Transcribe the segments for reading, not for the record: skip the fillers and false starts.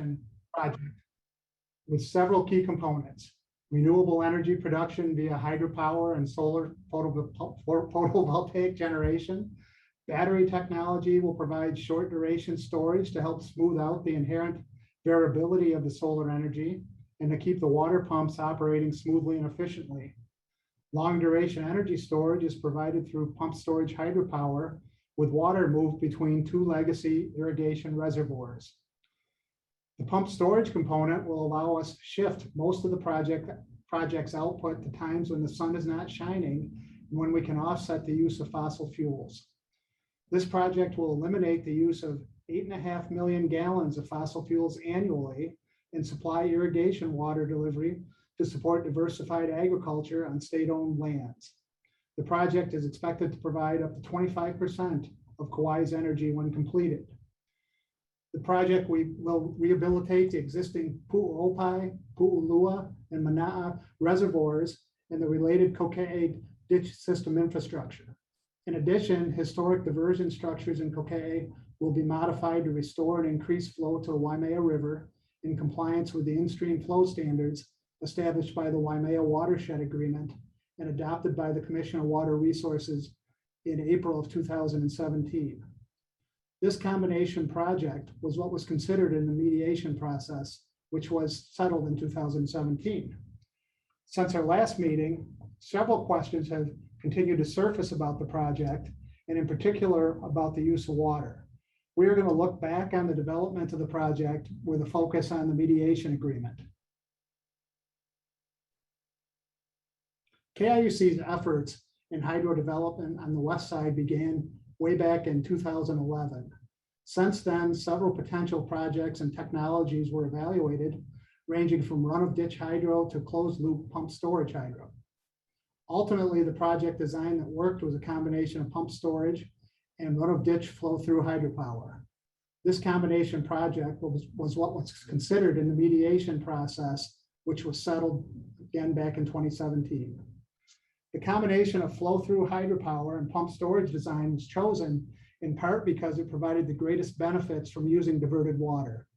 generation project with several key components: renewable energy production via hydropower and solar photovoltaic generation. Battery technology will provide short duration storage to help smooth out the inherent variability of the solar energy and to keep the water pumps operating smoothly and efficiently. Long duration energy storage is provided through pump storage hydropower with water moved between two legacy irrigation reservoirs. The pump storage component will allow us to shift most of the project's output to times when the sun is not shining and when we can offset the use of fossil fuels. This project will eliminate the use of 8.5 million gallons of fossil fuels annually and supply irrigation water delivery to support diversified agriculture on state-owned lands. The project is expected to provide up to 25% of Kauai's energy when completed. The project will rehabilitate the existing Pu'uopai, Pu'ulua, and Mana'a reservoirs and the related Kauai ditch system infrastructure. In addition, historic diversion structures in Kauai will be modified to restore and increase flow to the Waimea River in compliance with the in-stream flow standards established by the Waimea Watershed Agreement and adopted by the Commission on Water Resources in April of 2017. This combination project was what was considered in the mediation process, which was settled in 2017. Since our last meeting, several questions have continued to surface about the project, and in particular about the use of water. We are going to look back on the development of the project with a focus on the mediation agreement. KIUC's efforts in hydro development on the west side began way back in 2011. Since then, several potential projects and technologies were evaluated, ranging from run-of-ditch hydro to closed-loop pump storage hydro. Ultimately, the project design that worked was a combination of pump storage and run-of-ditch flow-through hydropower. This combination project was what was considered in the mediation process, which was settled again back in 2017. The combination of flow-through hydropower and pump storage design was chosen in part because it provided the greatest benefits from using diverted water.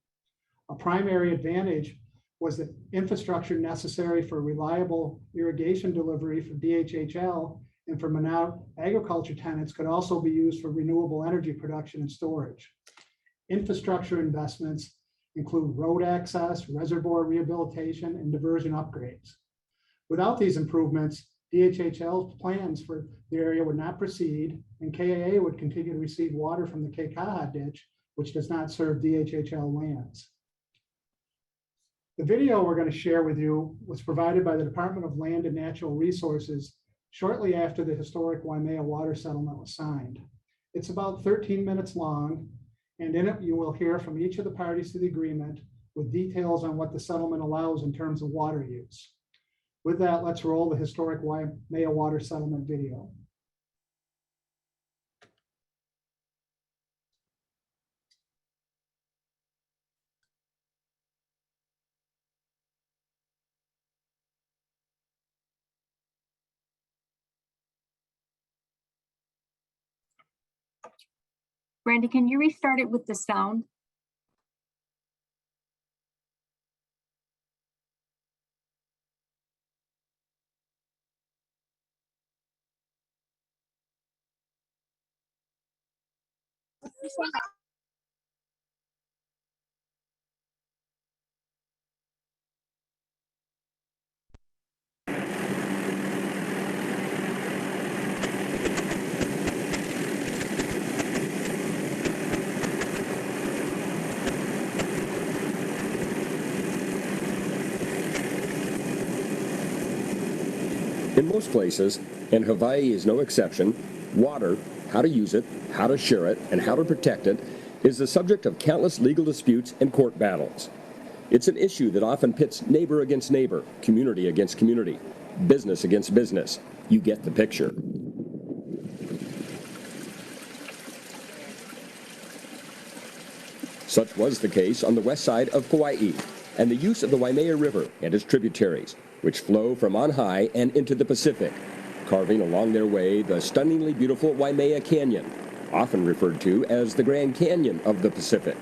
A primary advantage was the infrastructure necessary for reliable irrigation delivery for DHHL and for Mana'a agriculture tenants could also be used for renewable energy production and storage. Infrastructure investments include road access, reservoir rehabilitation, and diversion upgrades. Without these improvements, DHHL's plans for the area would not proceed, and KAA would continue to receive water from the Kekaha ditch, which does not serve DHHL lands. The video we're going to share with you was provided by the Department of Land and Natural Resources shortly after the historic Waimea water settlement was signed. It's about 13 minutes long, and in it you will hear from each of the parties to the agreement with details on what the settlement allows in terms of water use. With that, let's roll the historic Waimea water settlement video. Brandy, can you restart it with the sound? In most places, and Hawaii is no exception, water, how to use it, how to share it, and how to protect it is the subject of countless legal disputes and court battles. It's an issue that often pits neighbor against neighbor, community against community, business against business. You get the picture. Such was the case on the west side of Kauai and the use of the Waimea River and its tributaries, which flow from on high and into the Pacific, carving along their way the stunningly beautiful Waimea Canyon, often referred to as the Grand Canyon of the Pacific.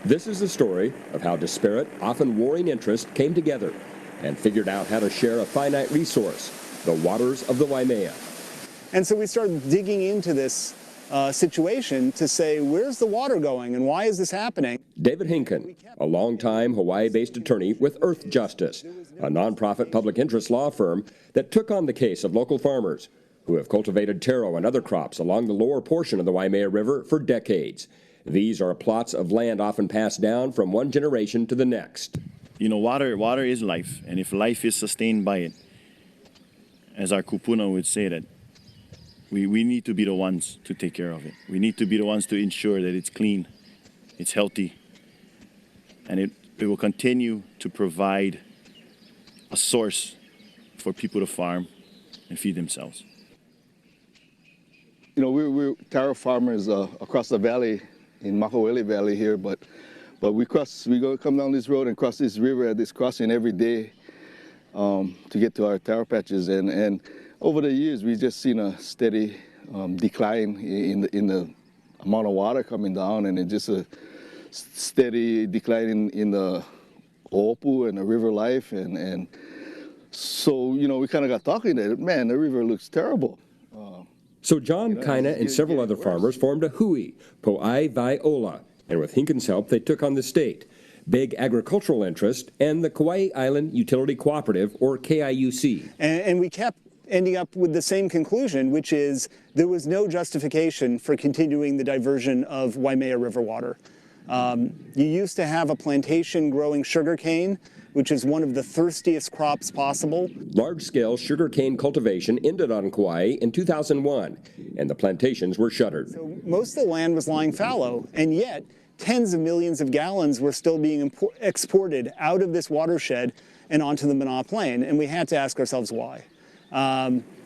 This is the story of how disparate, often warring interests came together and figured out how to share a finite resource, the waters of the Waimea. And so we started digging into this situation to say, where's the water going and why is this happening? David Hinken, a longtime Hawaii-based attorney with Earth Justice, a nonprofit public interest law firm that took on the case of local farmers who have cultivated taro and other crops along the lower portion of the Waimea River for decades. These are plots of land often passed down from one generation to the next. You know, water is life, and if life is sustained by it, as our kupuna would say, that we need to be the ones to take care of it. We need to be the ones to ensure that it's clean, it's healthy, and it will continue to provide a source for people to farm and feed themselves. You know, we're taro farmers across the valley, in Makaweli Valley here, but we come down this road and cross this river at this crossing every day to get to our taro patches, and over the years we've just seen a steady decline in the amount of water coming down, and it's just a steady decline in the opu and the river life, and so, you know, we kind of got talking that, man, the river looks terrible. So John, Kaina, and several other farmers formed a hui, Po'ai Vai Ola, and with Hinken's help, they took on the state, big agricultural interest, and the Kauai Island Utility Cooperative, or KIUC. And we kept ending up with the same conclusion, which is there was no justification for continuing the diversion of Waimea River water. You used to have a plantation growing sugarcane, which is one of the thirstiest crops possible. Large-scale sugarcane cultivation ended on Kauai in 2001, and the plantations were shuttered. So most of the land was lying fallow, and yet tens of millions of gallons were still being exported out of this watershed and onto the Mana Plain, and we had to ask ourselves why.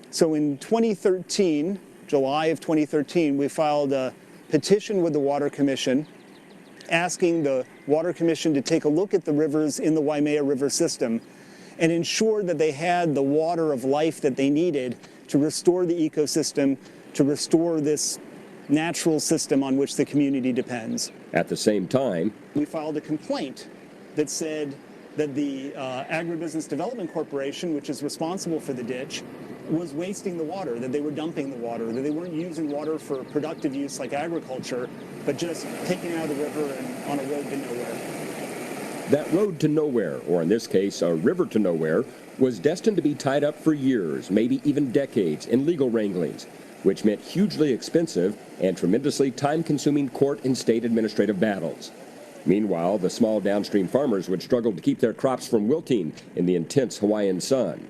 So in 2013, July of 2013, we filed a petition with the Water Commission asking the Water Commission to take a look at the rivers in the Waimea River system and ensure that they had the water of life that they needed to restore the ecosystem, to restore this natural system on which the community depends. At the same time, we filed a complaint that said that the Agribusiness Development Corporation, which is responsible for the ditch, was wasting the water, that they were dumping the water, that they weren't using water for productive use like agriculture, but just taking it out of the river and on a road to nowhere. That road to nowhere, or in this case, a river to nowhere, was destined to be tied up for years, maybe even decades, in legal wranglings, which meant hugely expensive and tremendously time-consuming court and state administrative battles. Meanwhile, the small downstream farmers would struggle to keep their crops from wilting in the intense Hawaiian sun.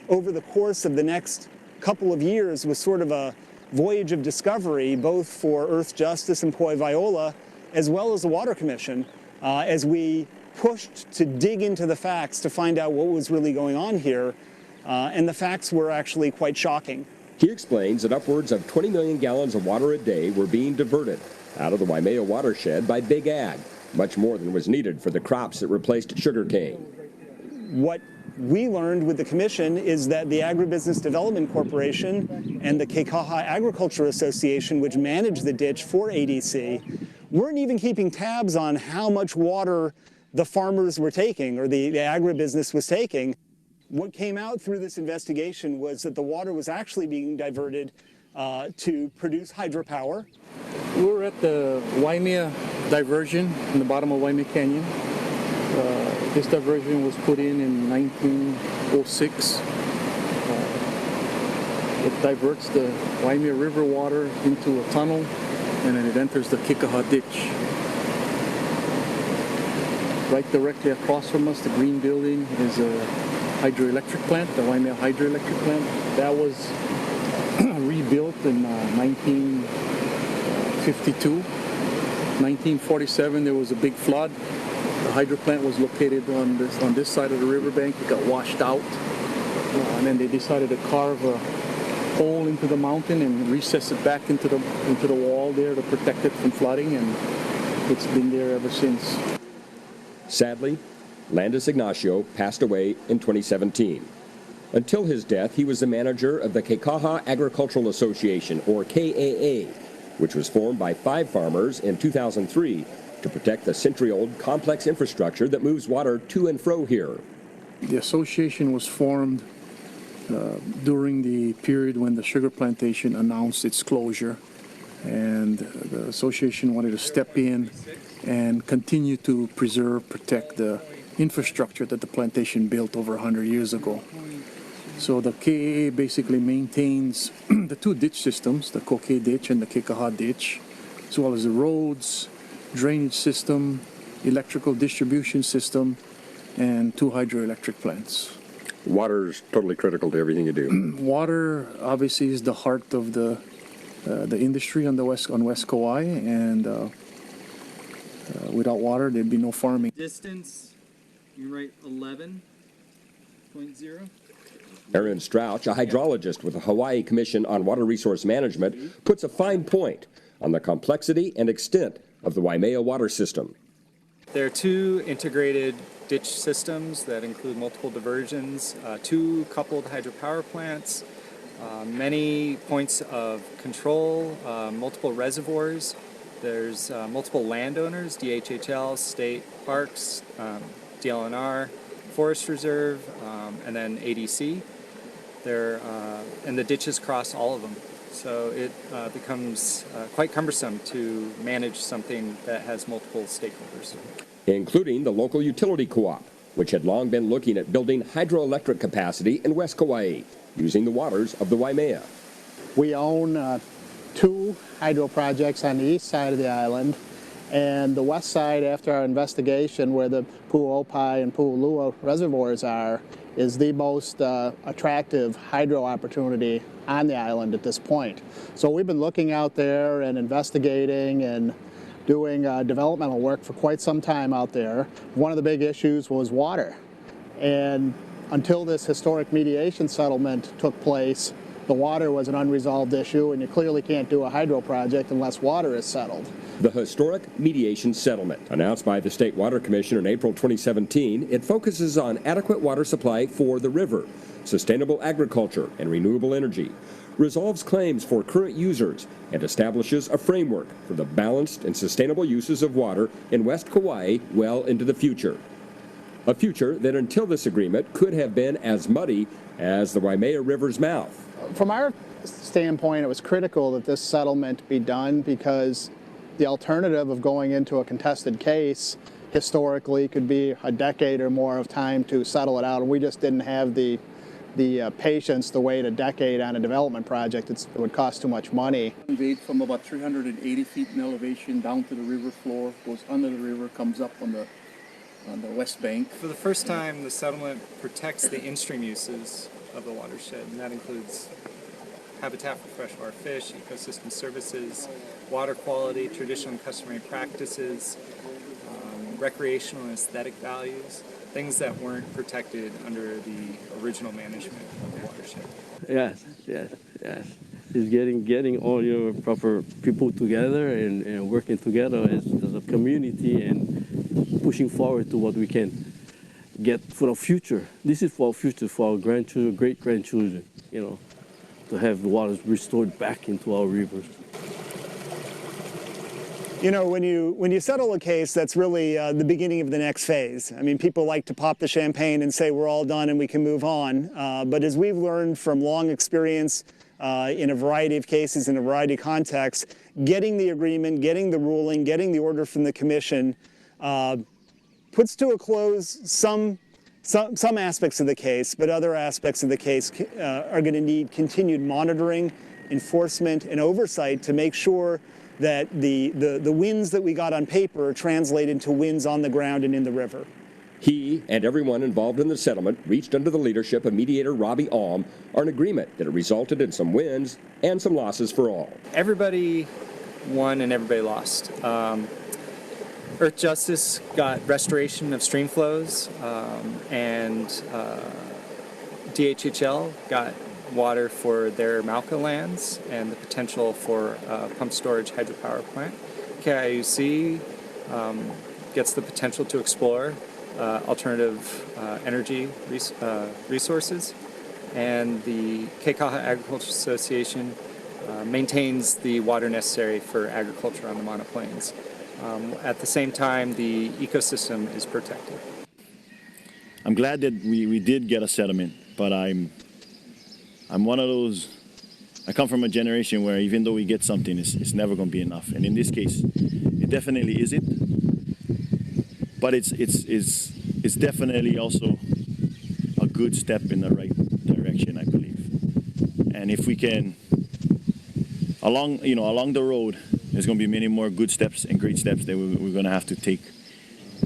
Over the course of the next couple of years was sort of a voyage of discovery, both for Earth Justice and Po'ai Vaiola, as well as the Water Commission, as we pushed to dig into the facts to find out what was really going on here, and the facts were actually quite shocking. He explains that upwards of 20 million gallons of water a day were being diverted out of the Waimea watershed by Big Ag, much more than was needed for the crops that replaced sugarcane. What we learned with the commission is that the Agribusiness Development Corporation and the Kekaha Agriculture Association, which managed the ditch for ADC, weren't even keeping tabs on how much water the farmers were taking or the agribusiness was taking. What came out through this investigation was that the water was actually being diverted to produce hydropower. We're at the Waimea diversion in the bottom of Waimea Canyon. This diversion was put in 1906. It diverts the Waimea River water into a tunnel, and then it enters the Kekaha ditch. Right directly across from us, the green building, is a hydroelectric plant, the Waimea hydroelectric plant. That was rebuilt in 1952. 1947, there was a big flood. The hydro plant was located on this side of the riverbank. It got washed out, and then they decided to carve a hole into the mountain and recess it back into the wall there to protect it from flooding, and it's been there ever since. Sadly, Landis Ignacio passed away in 2017. Until his death, he was the manager of the Kekaha Agricultural Association, or KAA, which was formed by 5 farmers in 2003 to protect the century-old complex infrastructure that moves water to and fro here. The association was formed during the period when the sugar plantation announced its closure, and the association wanted to step in and continue to preserve, protect the infrastructure that the plantation built over 100 years ago. So the KAA basically maintains the two ditch systems, the Kokei ditch and the Kekaha ditch, as well as the roads, drainage system, electrical distribution system, and 2 hydroelectric plants. Water is totally critical to everything you do. Water obviously is the heart of the industry on West Kauai, and without water there'd be no farming. Distance, you write 11.0. Aaron Strouch, a hydrologist with the Hawaii Commission on Water Resource Management, puts a fine point on the complexity and extent of the Waimea water system. There are 2 integrated ditch systems that include multiple diversions, 2 coupled hydropower plants, many points of control, multiple reservoirs. There's multiple landowners, DHHL, state parks, DLNR, Forest Reserve, and then ADC. And the ditches cross all of them. So it becomes quite cumbersome to manage something that has multiple stakeholders. Including the local utility co-op, which had long been looking at building hydroelectric capacity in West Kauai, using the waters of the Waimea. We own 2 hydro projects on the east side of the island, and the west side, after our investigation where the Pu'uopai and Pu'ulua reservoirs are, is the most attractive hydro opportunity on the island at this point. So we've been looking out there and investigating and doing developmental work for quite some time out there. One of the big issues was water, and until this historic mediation settlement took place, the water was an unresolved issue, and you clearly can't do a hydro project unless water is settled. The historic mediation settlement, announced by the State Water Commission in April 2017, it focuses on adequate water supply for the river, sustainable agriculture, and renewable energy, resolves claims for current users, and establishes a framework for the balanced and sustainable uses of water in West Kauai well into the future. A future that until this agreement could have been as muddy as the Waimea River's mouth. From our standpoint, it was critical that this settlement be done because the alternative of going into a contested case historically could be a decade or more of time to settle it out, and we just didn't have the patience to wait a decade on a development project. It would cost too much money. From about 380 feet in elevation down to the river floor, goes under the river, comes up on the west bank. For the first time, the settlement protects the in-stream uses of the watershed, and that includes habitat for freshwater fish, ecosystem services, water quality, traditional and customary practices, recreational and aesthetic values, things that weren't protected under the original management of the watershed. Yes. It's getting all your proper people together and working together as a community and pushing forward to what we can get for our future. This is for our future, for our grandchildren, great-grandchildren, to have the waters restored back into our rivers. You know, when you settle a case, that's really the beginning of the next phase. I mean, people like to pop the champagne and say we're all done and we can move on. But as we've learned from long experience in a variety of cases, in a variety of contexts, getting the agreement, getting the ruling, getting the order from the commission puts to a close some aspects of the case, but other aspects of the case are going to need continued monitoring, enforcement, and oversight to make sure that the wins that we got on paper translate into wins on the ground and in the river. He and everyone involved in the settlement reached under the leadership of mediator Robbie Alm on an agreement that had resulted in some wins and some losses for all. Everybody won and everybody lost. Earth Justice got restoration of stream flows, and DHHL got water for their Mauka lands and the potential for a pump storage hydropower plant. KIUC gets the potential to explore alternative energy resources, and the Kekaha Agriculture Association maintains the water necessary for agriculture on the monoplains. At the same time, the ecosystem is protected. I'm glad that we did get a settlement, but I'm one of those. I come from a generation where even though we get something, it's never going to be enough. And in this case, it definitely isn't. But it's definitely also a good step in the right direction, I believe. And if we can, along the road, there's going to be many more good steps and great steps that we're going to have to take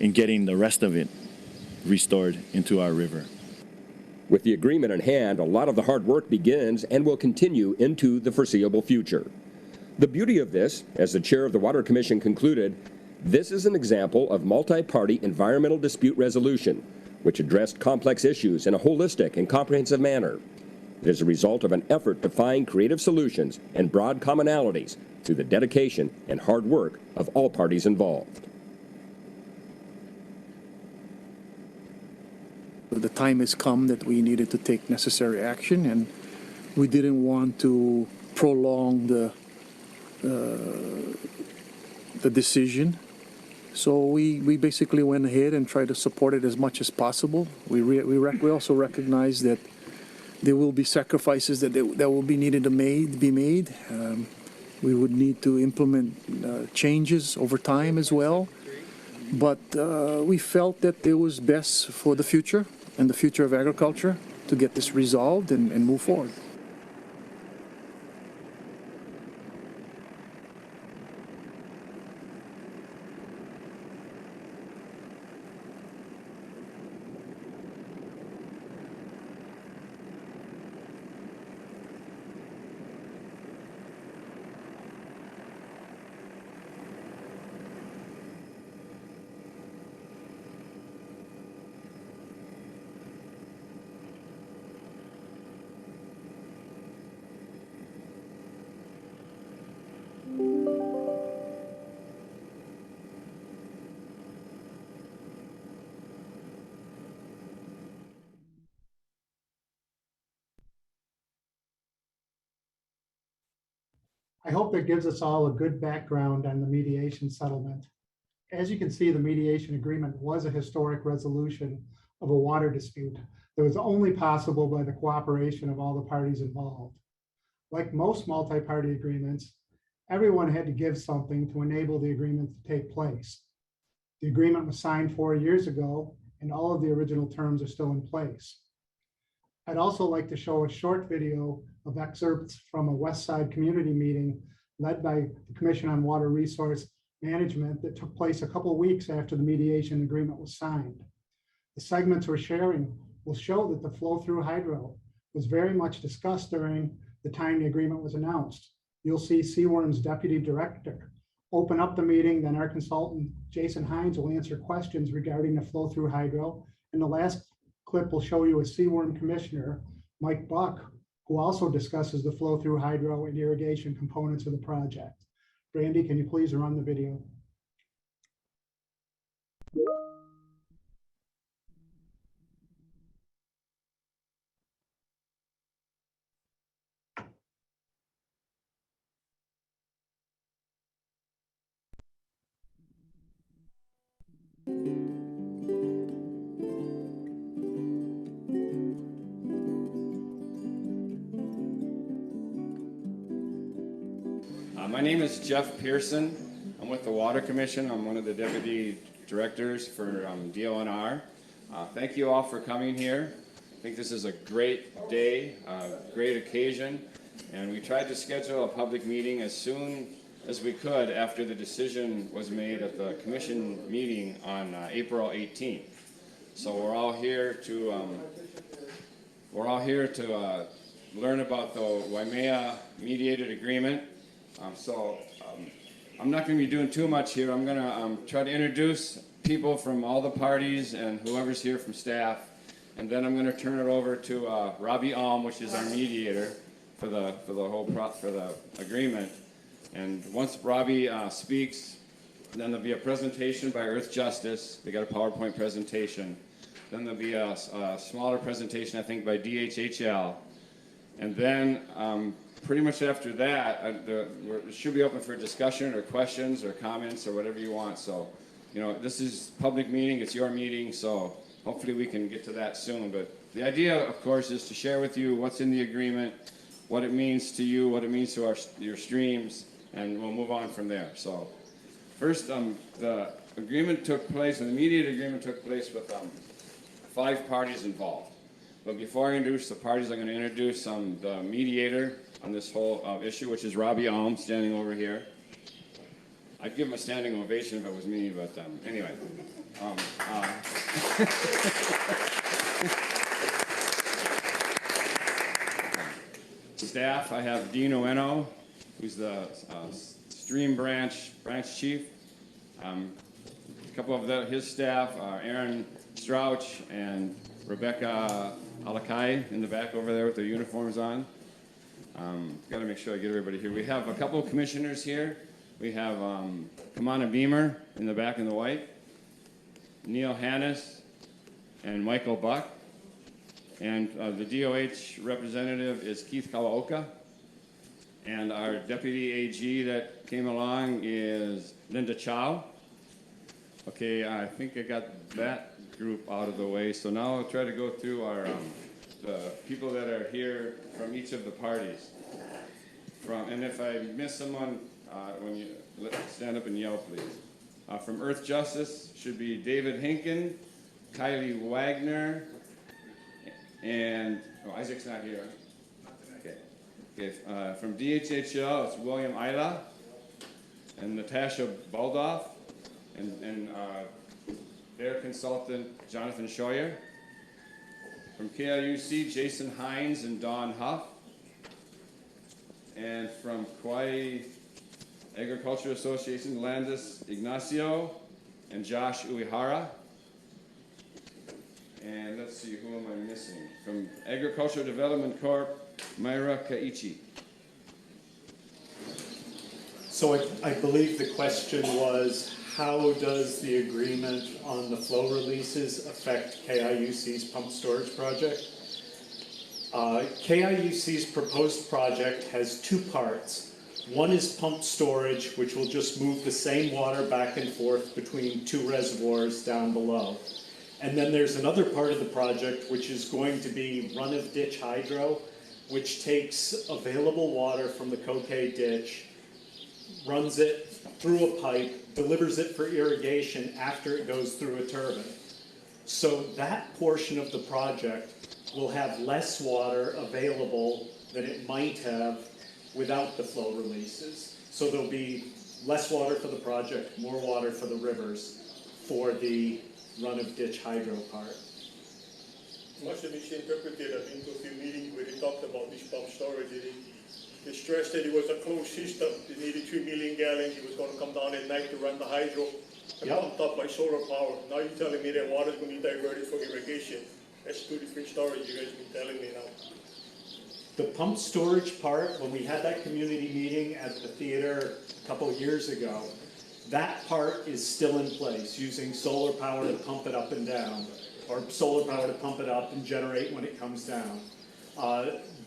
in getting the rest of it restored into our river. With the agreement in hand, a lot of the hard work begins and will continue into the foreseeable future. The beauty of this, as the chair of the Water Commission concluded, this is an example of multi-party environmental dispute resolution, which addressed complex issues in a holistic and comprehensive manner. It is a result of an effort to find creative solutions and broad commonalities through the dedication and hard work of all parties involved. The time has come that we needed to take necessary action, and we didn't want to prolong the decision. So we basically went ahead and tried to support it as much as possible. We also recognize that there will be sacrifices that will be needed to be made. We would need to implement changes over time as well. But we felt that it was best for the future and the future of agriculture to get this resolved and move forward. I hope that gives us all a good background on the mediation settlement. As you can see, the mediation agreement was a historic resolution of a water dispute that was only possible by the cooperation of all the parties involved. Like most multi-party agreements, everyone had to give something to enable the agreement to take place. The agreement was signed 4 years ago, and all of the original terms are still in place. I'd also like to show a short video of excerpts from a West Side community meeting led by the Commission on Water Resource Management that took place a couple of weeks after the mediation agreement was signed. The segments we're sharing will show that the flow-through hydro was very much discussed during the time the agreement was announced. You'll see Seaworm's deputy director open up the meeting, then our consultant, Jason Hines, will answer questions regarding the flow-through hydro. And the last clip will show you a Seaworm commissioner, Mike Buck, who also discusses the flow-through hydro and irrigation components of the project. Brandy, can you please run the video? My name is Jeff Pearson. I'm with the Water Commission. I'm one of the deputy directors for DONR. Thank you all for coming here. I think this is a great day, great occasion, and we tried to schedule a public meeting as soon as we could after the decision was made at the commission meeting on April 18th. So we're all here to learn about the Waimea mediated agreement. I'm not going to be doing too much here. I'm going to try to introduce people from all the parties and whoever's here from staff, and then I'm going to turn it over to Robbie Alm, which is our mediator for the agreement. And once Robbie speaks, then there'll be a presentation by Earth Justice. They got a PowerPoint presentation. Then there'll be a smaller presentation, I think, by DHHL, and then pretty much after that, it should be open for discussion or questions or comments or whatever you want. So, you know, this is public meeting, it's your meeting, so hopefully we can get to that soon. But the idea, of course, is to share with you what's in the agreement, what it means to you, what it means to your streams, and we'll move on from there. So, first, the agreement took place, the immediate agreement took place with 5 parties involved. But before I introduce the parties, I'm going to introduce the mediator on this whole issue, which is Robbie Alm, standing over here. I'd give him a standing ovation if it was me, but anyway. Staff, I have Dean Ueno, who's the stream branch chief. A couple of his staff, Aaron Strouch and Rebecca Alakai in the back over there with their uniforms on. Got to make sure I get everybody here. We have a couple of commissioners here. We have Kamana Beamer in the back in the white, Neil Hannes, and Michael Buck. And the DOH representative is Keith Kawaoka. And our deputy AG that came along is Linda Chow. Okay, I think I got that group out of the way. So now I'll try to go through our the people that are here from each of the parties. And if I miss someone, when you stand up and yell, please. From Earth Justice should be David Hinken, Kylie Wagner, and Isaac's not here. Okay. From DHHL, it's William Ayla and Natasha Baldoff, and their consultant, Jonathan Scheuer. From KIUC, Jason Hines and Don Huff. And from Kauai Agriculture Association, Landis Ignacio and Josh Uehara. And let's see, who am I missing? From Agricultural Development Corp, Myra Kaichi. So I believe the question was, how does the agreement on the flow releases affect KIUC's pump storage project? KIUC's proposed project has 2 parts. One is pump storage, which will just move the same water back and forth between 2 reservoirs down below. And then there's another part of the project which is going to be run-of-ditch hydro, which takes available water from the Kauai ditch, runs it through a pipe, delivers it for irrigation after it goes through a turbine. So that portion of the project will have less water available than it might have without the flow releases. So there'll be less water for the project, more water for the rivers for the run-of-ditch hydro part. Must have misinterpreted. I've been to a few meetings where they talked about this pump storage. They stressed that it was a closed system. They needed 3 million gallons. It was going to come down at night to run the hydro and pumped up by solar power. Now you're telling me that water is going to be diverted for irrigation. That's 2 different stories you guys have been telling me now. The pump storage part, when we had that community meeting at the theater a couple of years ago, that part is still in place, using solar power to pump it up and down, or solar power to pump it up and generate when it comes down.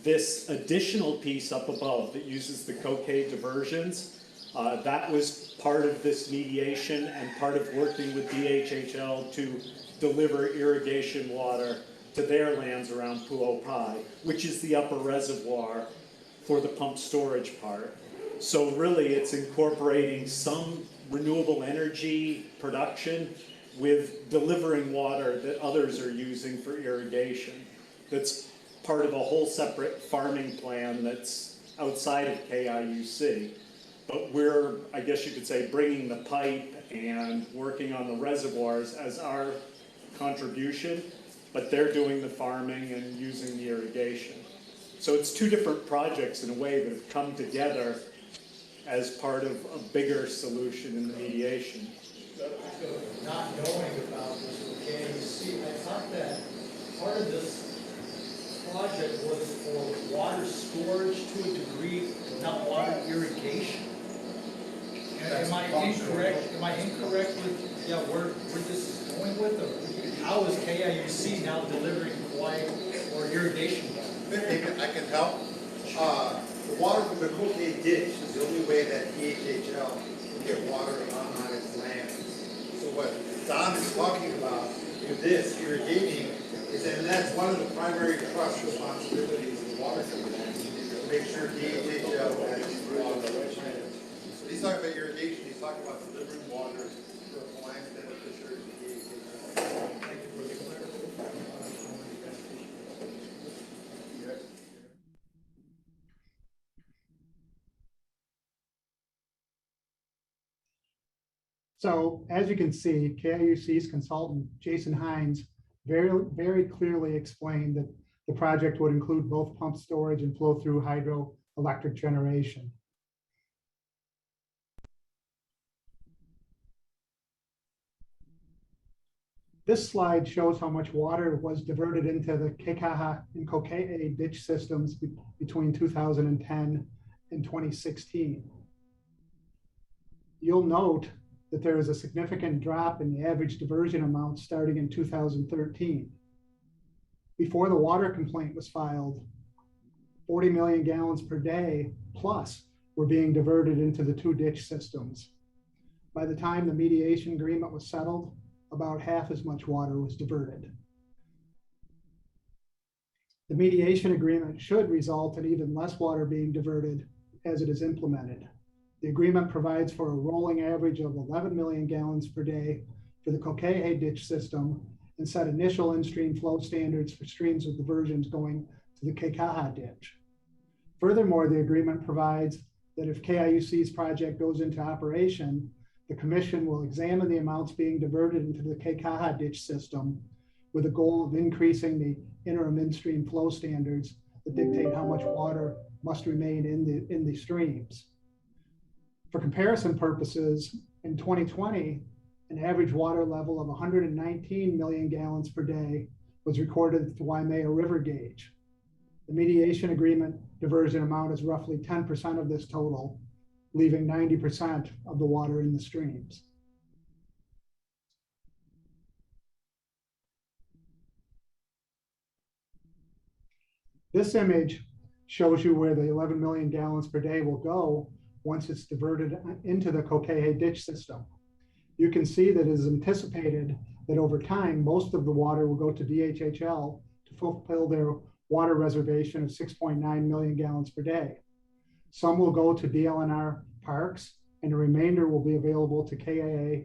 This additional piece up above that uses the Kauai diversions, that was part of this mediation and part of working with DHHL to deliver irrigation water to their lands around Pu'opai, which is the upper reservoir for the pump storage part. So really it's incorporating some renewable energy production with delivering water that others are using for irrigation. That's part of a whole separate farming plan that's outside of KIUC. But we're, I guess you could say, bringing the pipe and working on the reservoirs as our contribution, but they're doing the farming and using the irrigation. So it's 2 different projects in a way that have come together as part of a bigger solution in the mediation. Not knowing about this with KIUC, I thought that part of this project was for water storage to a degree, not water irrigation. Am I incorrect? Am I incorrect with where this is going with, or how is KIUC now delivering Kauai or irrigation water? I can help. The water from the Kauai ditch is the only way that DHHL can get water on its land. So what Don is talking about with this irrigating is that, and that's one of the primary trust responsibilities of the water company, to make sure DHHL has water. So he's talking about irrigation, he's talking about delivering water for Hawaiian beneficiaries of DHHL. Thank you for the clarification. So as you can see, KIUC's consultant, Jason Hines, very clearly explained that the project would include both pump storage and flow-through hydroelectric generation. This slide shows how much water was diverted into the Kekaha and Kauai ditch systems between 2010 and 2016. You'll note that there is a significant drop in the average diversion amount starting in 2013. Before the water complaint was filed, 40 million gallons per day plus were being diverted into the two ditch systems. By the time the mediation agreement was settled, about half as much water was diverted. The mediation agreement should result in even less water being diverted as it is implemented. The agreement provides for a rolling average of 11 million gallons per day for the Kauai ditch system and set initial in-stream flow standards for streams of diversions going to the Kekaha ditch. Furthermore, the agreement provides that if KIUC's project goes into operation, the commission will examine the amounts being diverted into the Kekaha ditch system with a goal of increasing the interim in-stream flow standards that dictate how much water must remain in the streams. For comparison purposes, in 2020, an average water level of 119 million gallons per day was recorded at the Waimea River gauge. The mediation agreement diversion amount is roughly 10% of this total, leaving 90% of the water in the streams. This image shows you where the 11 million gallons per day will go once it's diverted into the Kauai ditch system. You can see that it is anticipated that over time, most of the water will go to DHHL to fulfill their water reservation of 6.9 million gallons per day. Some will go to DLNR parks, and the remainder will be available to KIA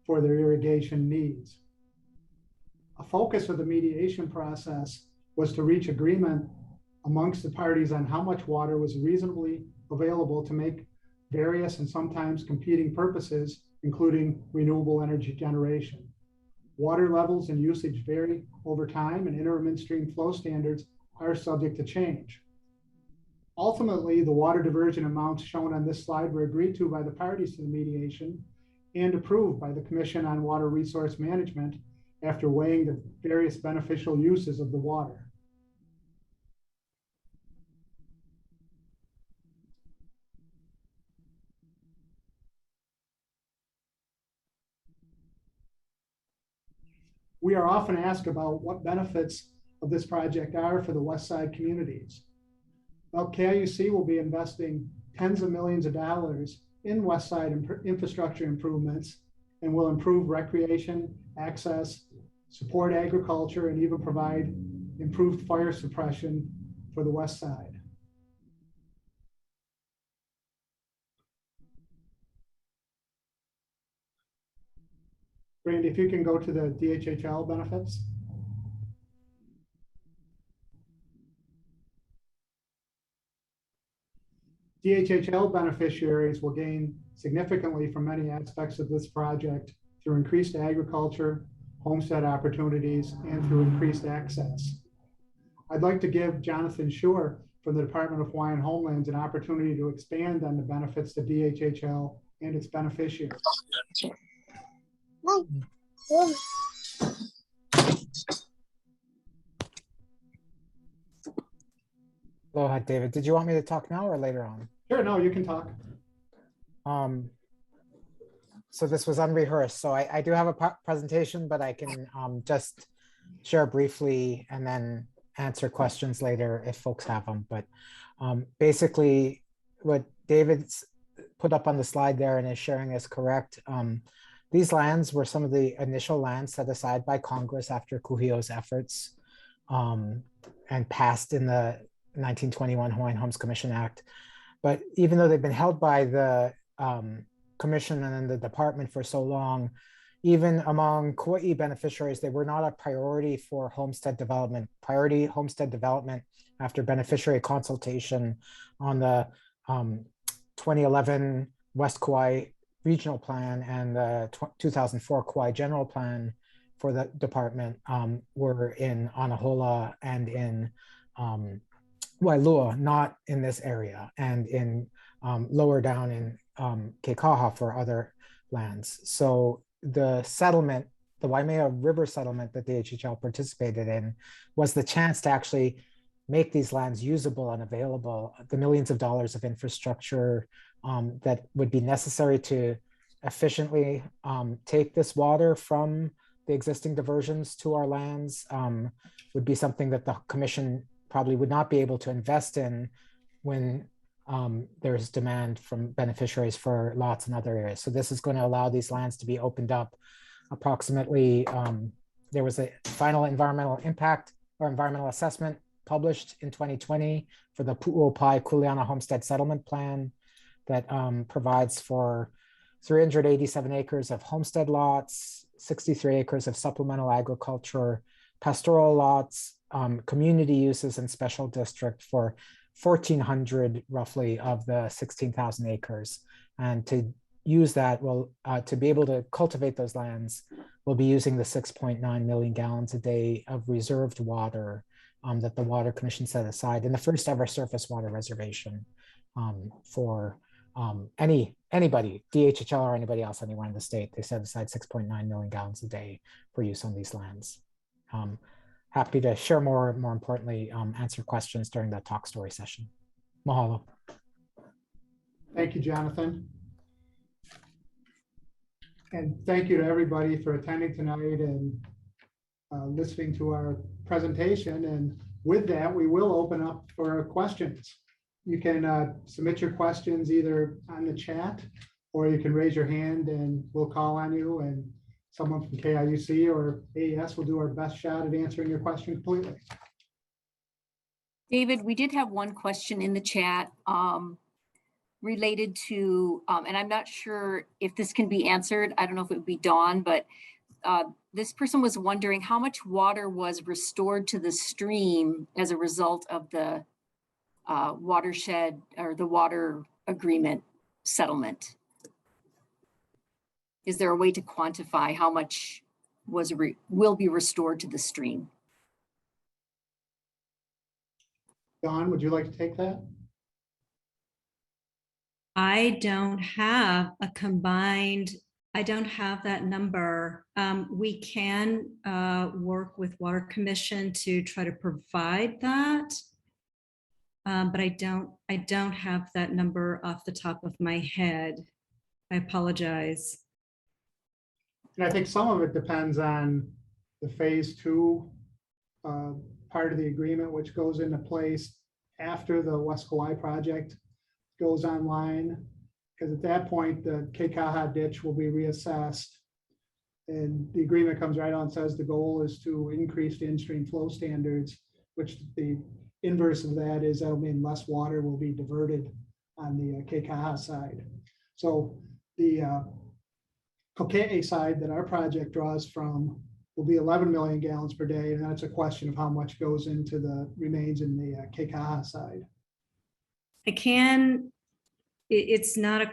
for their irrigation needs. A focus of the mediation process was to reach agreement amongst the parties on how much water was reasonably available to make various and sometimes competing purposes, including renewable energy generation. Water levels and usage vary over time, and interim in-stream flow standards are subject to change. Ultimately, the water diversion amounts shown on this slide were agreed to by the parties to the mediation and approved by the Commission on Water Resource Management after weighing the various beneficial uses of the water. We are often asked about what benefits of this project are for the West Side communities. Well, KIUC will be investing tens of millions of dollars in West Side infrastructure improvements and will improve recreation, access, support agriculture, and even provide improved fire suppression for the West Side. Randy, if you can go to the DHHL benefits. DHHL beneficiaries will gain significantly from many aspects of this project through increased agriculture, homestead opportunities, and through increased access. I'd like to give Jonathan Schur from the Department of Hawaiian Homelands an opportunity to expand on the benefits to DHHL and its beneficiaries. Aloha, David. Did you want me to talk now or later on? Sure, no, you can talk. So this was unrehearsed. So I do have a presentation, but I can just share briefly and then answer questions later if folks have them. But Basically, what David's put up on the slide there and is sharing is correct. These lands were some of the initial lands set aside by Congress after Kuhio's efforts and passed in the 1921 Hawaiian Homes Commission Act. But even though they've been held by the commission and the department for so long, even among Kauai beneficiaries, they were not a priority for homestead development. Priority homestead development after beneficiary consultation on the 2011 West Kauai Regional Plan and the 2004 Kauai General Plan for the department were in Anahola and in Wailua, not in this area, and in lower down in Keikaha for other lands. So the settlement, the Waimea River settlement that the HHL participated in, was the chance to actually make these lands usable and available. The millions of dollars of infrastructure that would be necessary to efficiently take this water from the existing diversions to our lands would be something that the commission probably would not be able to invest in when there's demand from beneficiaries for lots in other areas. So this is going to allow these lands to be opened up. Approximately, there was a final environmental impact or environmental assessment published in 2020 for the Pu'uopai Kuleana Homestead Settlement Plan that provides for 387 acres of homestead lots, 63 acres of supplemental agriculture, pastoral lots, community uses, and special district for 1,400 roughly of the 16,000 acres. And to use that, to be able to cultivate those lands, we'll be using the 6.9 million gallons a day of reserved water that the Water Commission set aside in the first ever surface water reservation for anybody, DHHL or anybody else anywhere in the state. They set aside 6.9 million gallons a day for use on these lands. Happy to share more importantly, answer questions during the talk story session. Mahalo. Thank you, Jonathan. And thank you to everybody for attending tonight and listening to our presentation. And with that, we will open up for questions. You can submit your questions either on the chat, or you can raise your hand and we'll call on you, and someone from KIUC or AES will do our best shot at answering your question completely. David, we did have one question in the chat related to, and I'm not sure if this can be answered. I don't know if it would be Dawn, but this person was wondering how much water was restored to the stream as a result of the watershed or the water agreement settlement. Is there a way to quantify how much will be restored to the stream? Dawn, would you like to take that? I don't have a combined, I don't have that number. We can work with Water Commission to try to provide that. But I don't have that number off the top of my head. I apologize. And I think some of it depends on the phase 2 part of the agreement, which goes into place after the West Kauai project goes online. Because at that point, the Keikaha ditch will be reassessed. And the agreement comes right on and says the goal is to increase the in-stream flow standards, which the inverse of that is that'll mean less water will be diverted on the Keikaha side. So the Kokee side that our project draws from will be 11 million gallons per day, and that's a question of how much goes into the remains in the Keikaha side. It's not a,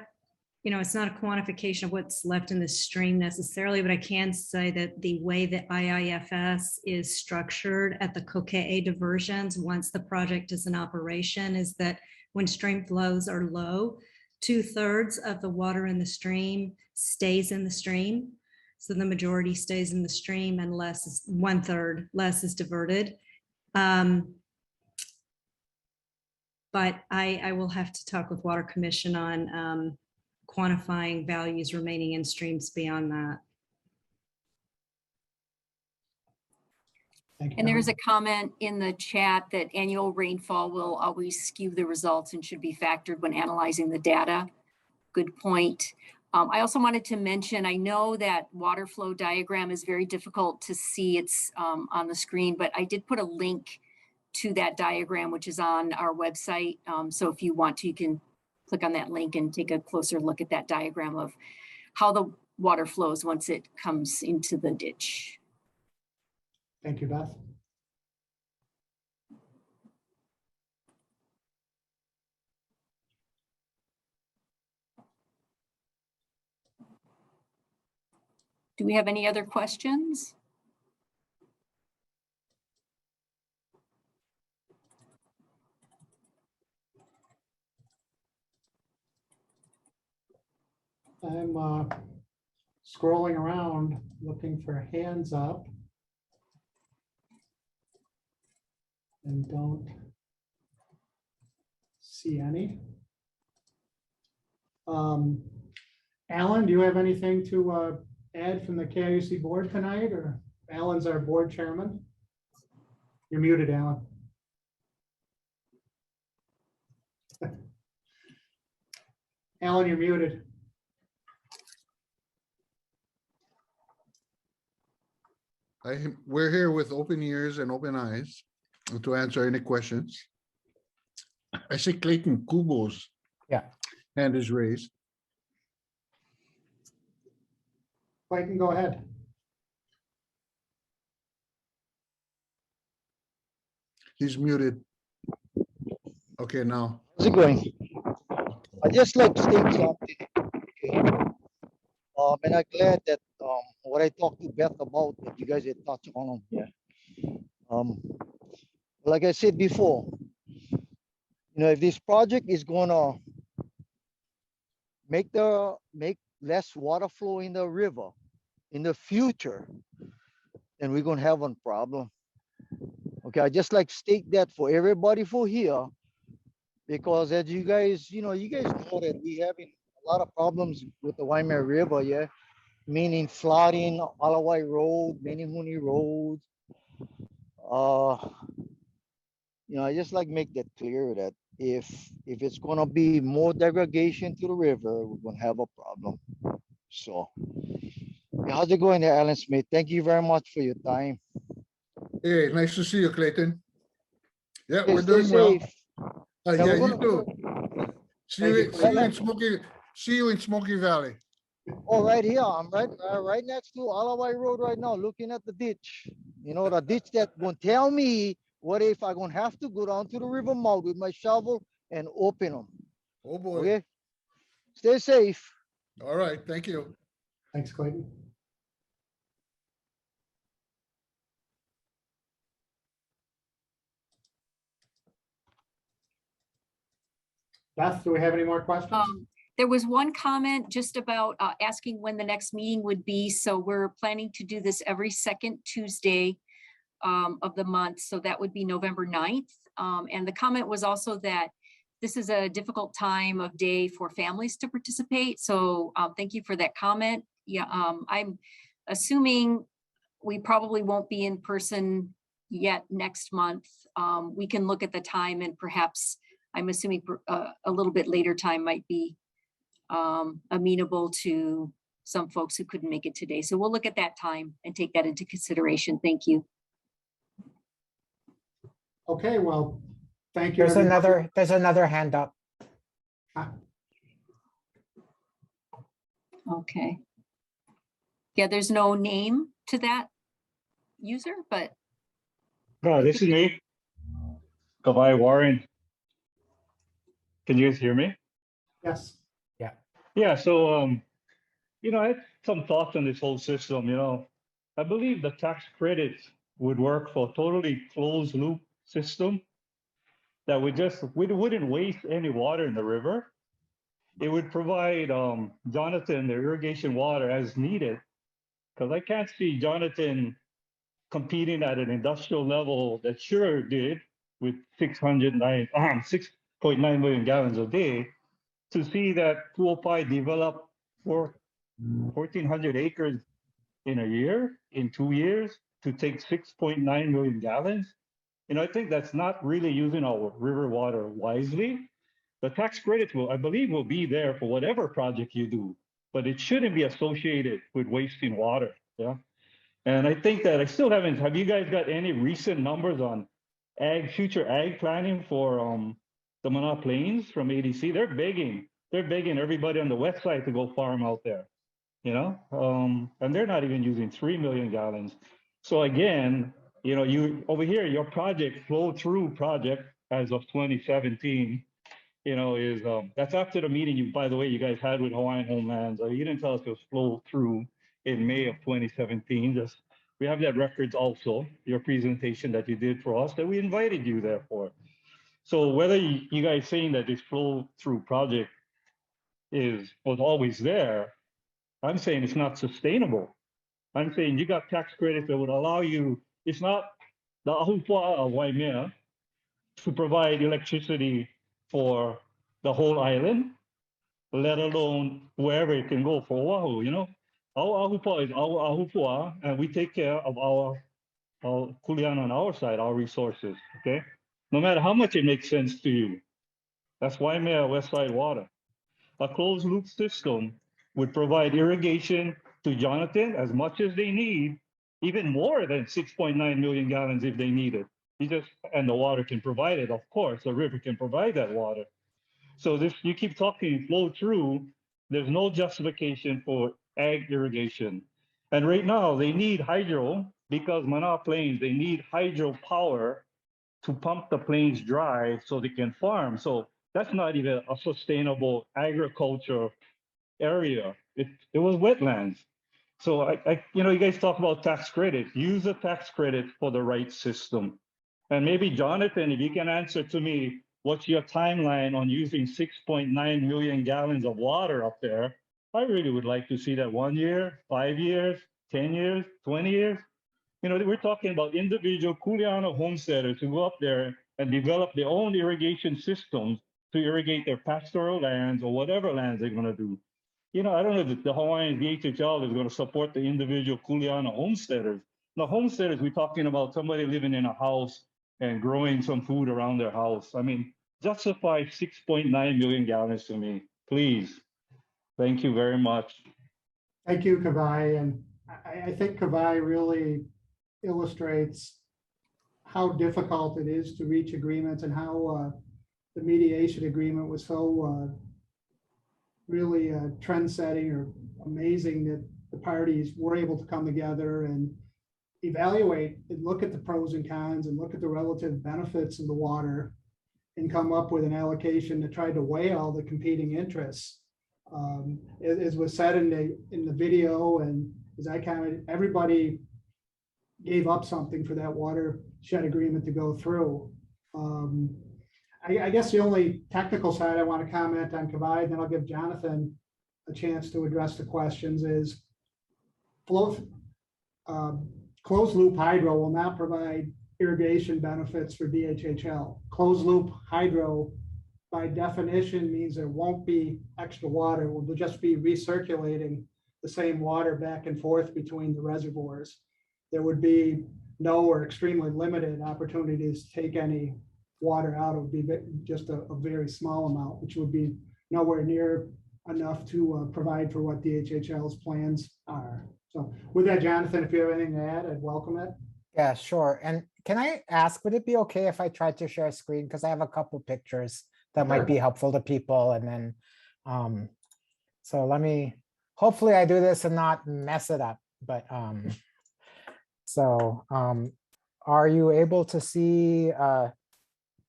it's not a quantification of what's left in the stream necessarily, but I can say that the way that IIFS is structured at the Kokee diversions, once the project is in operation, is that when stream flows are low, 2/3 of the water in the stream stays in the stream. So the majority stays in the stream and 1/3 less is diverted. But I will have to talk with Water Commission on quantifying values remaining in streams beyond that. Thank you. And there is Don. a comment in the chat that annual rainfall will always skew the results and should be factored when analyzing the data. Good point. I also wanted to mention, I know that water flow diagram is very difficult to see. It's on the screen, but I did put a link to that diagram, which is on our website. So if you want to, you can click on that link and take a closer look at that diagram of how the water flows once it comes into the ditch. Thank you, Beth. Do we have any other questions? I'm scrolling around looking for hands up and don't see any. Alan, do you have anything to add from the KIUC board tonight, or Alan's our board chairman? You're muted, Alan. Alan, you're muted. We're here with open ears and open eyes to answer any questions. I see Clayton Kubo's hand is raised. Clayton, go ahead. He's muted. Okay, now. How's it going? I just like to state something. Okay. And I'm glad that what I talked to Beth about that you guys had touched on here. Like I said before, if this project is gonna make less water flow in the river in the future, then we're gonna have a problem. Okay, I just like to state that for everybody for here, because as you guys know that we having a lot of problems with the Waimea River, yeah, meaning flooding, Alawai Road, Menehune Road. I just like make that clear that if it's gonna be more degradation to the river, we're gonna have a problem. So, how's it going there, Alan Smith? Thank you very much for your time. Hey, nice to see you, Clayton. Yeah, Okay, we're stay doing well. safe. Yeah, you too. See you in Smoky Valley. Oh, right here. I'm right next to Alawai Road right now, looking at the ditch. The ditch that gonna tell me what if I'm gonna have to go down to the river mouth with my shovel and open them. Oh boy. Okay. Stay safe. All right. Thank you. Thanks, Clayton. Beth, do we have any more questions? There was one comment just about asking when the next meeting would be. So we're planning to do this every second Tuesday of the month. So that would be November 9th. And the comment was also that this is a difficult time of day for families to participate. So thank you for that comment. Yeah, I'm assuming we probably won't be in person yet next month. We can look at the time, and perhaps I'm assuming a little bit later time might be amenable to some folks who couldn't make it today. So we'll look at that time and take that into consideration. Thank you. Okay, well, thank you. There's another hand up. Okay. Yeah, there's no name to that user, but. This is me, Kauai Warren. Can you guys hear me? Yes. Yeah. Yeah. So, I had some thoughts on this whole system. I believe the tax credits would work for a totally closed loop system that we wouldn't waste any water in the river. It would provide Jonathan the irrigation water as needed, because I can't see Jonathan competing at an industrial level that sure did with 6.9 million gallons a day, to see that Kauai develop 1,400 acres in a year, in 2 years. to take 6.9 million gallons. I think that's not really using our river water wisely. The tax credits I believe, will be there for whatever project you do, but it shouldn't be associated with wasting water. Yeah. And I think that have you guys got any recent numbers on future ag planning for the Mana Plains from ADC? They're begging everybody on the west side to go farm out there, and they're not even using 3 million gallons. So again, you over here, your project flow through project as of 2017, is that's after the meeting by the way, you guys had with Hawaiian Homelands. You didn't tell us it was flow through in May of 2017. We have that records also, your presentation that you did for us that we invited you there for. So whether you guys saying that this flow through project was always there, I'm saying it's not sustainable. I'm saying you got tax credits that would allow you, it's not the Ahupua'a of Waimea to provide electricity for the whole island, let alone wherever it can go for Oahu, Our Ahupua'a is our Ahupua'a, and we take care of our kuleana on our side, our resources, okay? No matter how much it makes sense to you. That's Waimea West Side Water. A closed loop system would provide irrigation to Jonathan as much as they need, even more than 6.9 million gallons if they need it. And the water can provide it, of course, the river can provide that water. So you keep talking flow through, there's no justification for ag irrigation. And right now they need hydro because Mana Plains, they need hydro power to pump the plains dry so they can farm. So that's not even a sustainable agriculture area. It was wetlands. So you guys talk about tax credit. Use a tax credit for the right system. And maybe Jonathan, if you can answer to me, what's your timeline on using 6.9 million gallons of water up there? I really would like to see that 1 year, 5 years, 10 years, 20 years. We're talking about individual kuleana homesteaders who go up there and develop their own irrigation systems to irrigate their pastoral lands or whatever lands they're going to do. I don't know if the Hawaiian DHHL is going to support the individual kuleana homesteaders. The homesteaders, we're talking about somebody living in a house and growing some food around their house. I mean, justify 6.9 million gallons to me, please. Thank you very much. Thank you, Kauai. And I think Kauai really illustrates how difficult it is to reach agreements and how the mediation agreement was so really trend-setting or amazing that the parties were able to come together and evaluate and look at the pros and cons and look at the relative benefits of the water and come up with an allocation that tried to weigh all the competing interests. As was said in the video and as I commented, everybody gave up something for that watershed agreement to go through. I guess the only technical side I want to comment on, Kauai, and then I'll give Jonathan a chance to address the questions, is closed loop hydro will not provide irrigation benefits for DHHL. Closed loop hydro, by definition, means there won't be extra water. It will just be recirculating the same water back and forth between the reservoirs. There would be no or extremely limited opportunities to take any water out. It would be just a very small amount, which would be nowhere near enough to provide for what DHHL's plans are. So with that, Jonathan, if you have anything to add, I'd welcome it. Yeah, sure. And can I ask, would it be okay if I tried to share a screen? Because I have a couple pictures that might be helpful to people. And then, so let me, hopefully I do this and not mess it up. But are you able to see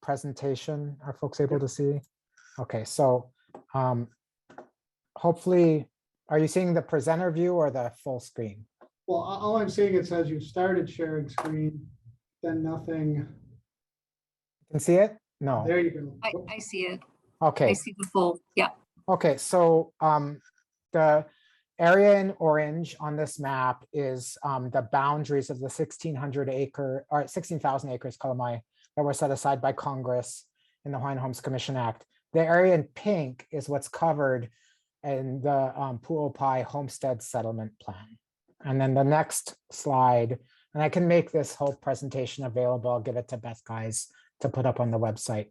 presentation? Are folks able to see? Okay, so hopefully, are you seeing the presenter view or the full screen? Well, all I'm seeing, it says you started sharing screen, then nothing. You can see it? No. There you go. I see it. Okay. I see the full, yeah. Okay, so the area in orange on this map is the boundaries of the 1,600 acre or 16,000 acres Kauai that were set aside by Congress in the Hawaiian Homes Commission Act. The area in pink is what's covered in the Pu'opai Homestead Settlement Plan. And then the next slide And I can make this whole presentation available. I'll give it to Beth Guys to put up on the website.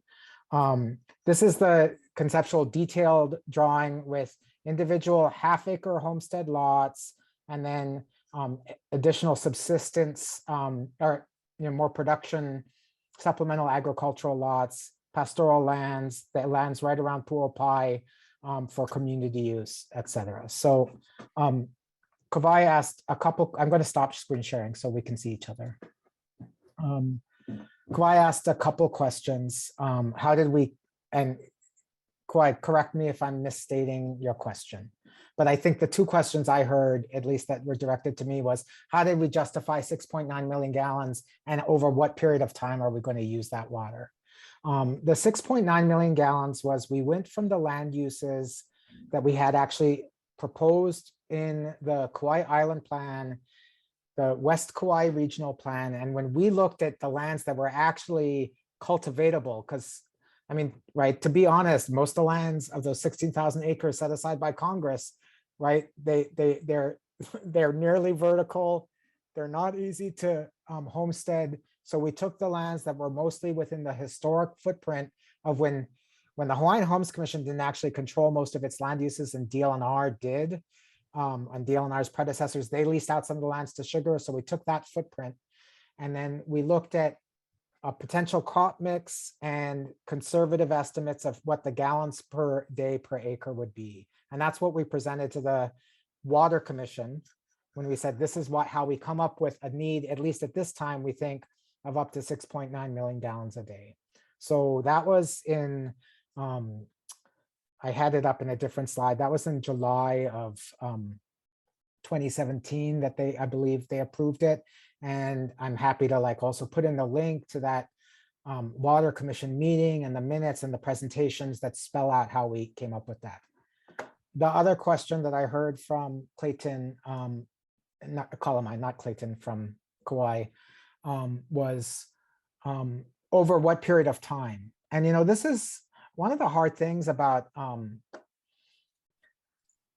This is the conceptual detailed drawing with individual half-acre homestead lots, and then additional subsistence or more production, supplemental agricultural lots, pastoral lands, the lands right around Pu'opai for community use, etc. So Kauai asked a couple, I'm going to stop screen sharing so we can see each other. Kauai asked a couple questions. How did we, and Kauai, correct me if I'm misstating your question, but I think the two questions I heard, at least that were directed to me, was how did we justify 6.9 million gallons and over what period of time are we going to use that water? The 6.9 million gallons was, we went from the land uses that we had actually proposed in the Kauai Island Plan, the West Kauai Regional Plan, and when we looked at the lands that were actually cultivatable, because I mean, right, to be honest, most of the lands of those 16,000 acres set aside by Congress, right, they're nearly vertical, they're not easy to homestead. So we took the lands that were mostly within the historic footprint of when the Hawaiian Homes Commission didn't actually control most of its land uses and DLNR did. And DLNR's predecessors, they leased out some of the lands to sugar. So we took that footprint and then we looked at a potential crop mix and conservative estimates of what the gallons per day per acre would be. And that's what we presented to the Water Commission when we said, this is how we come up with a need, at least at this time, we think, of up to 6.9 million gallons a day. So that was in, I had it up in a different slide. That was in July of 2017 that I believe they approved it. And I'm happy to also put in the link to that Water Commission meeting and the minutes and the presentations that spell out how we came up with that. The other question that I heard from Clayton, not Clayton, from Kauai, was over what period of time? And this is one of the hard things about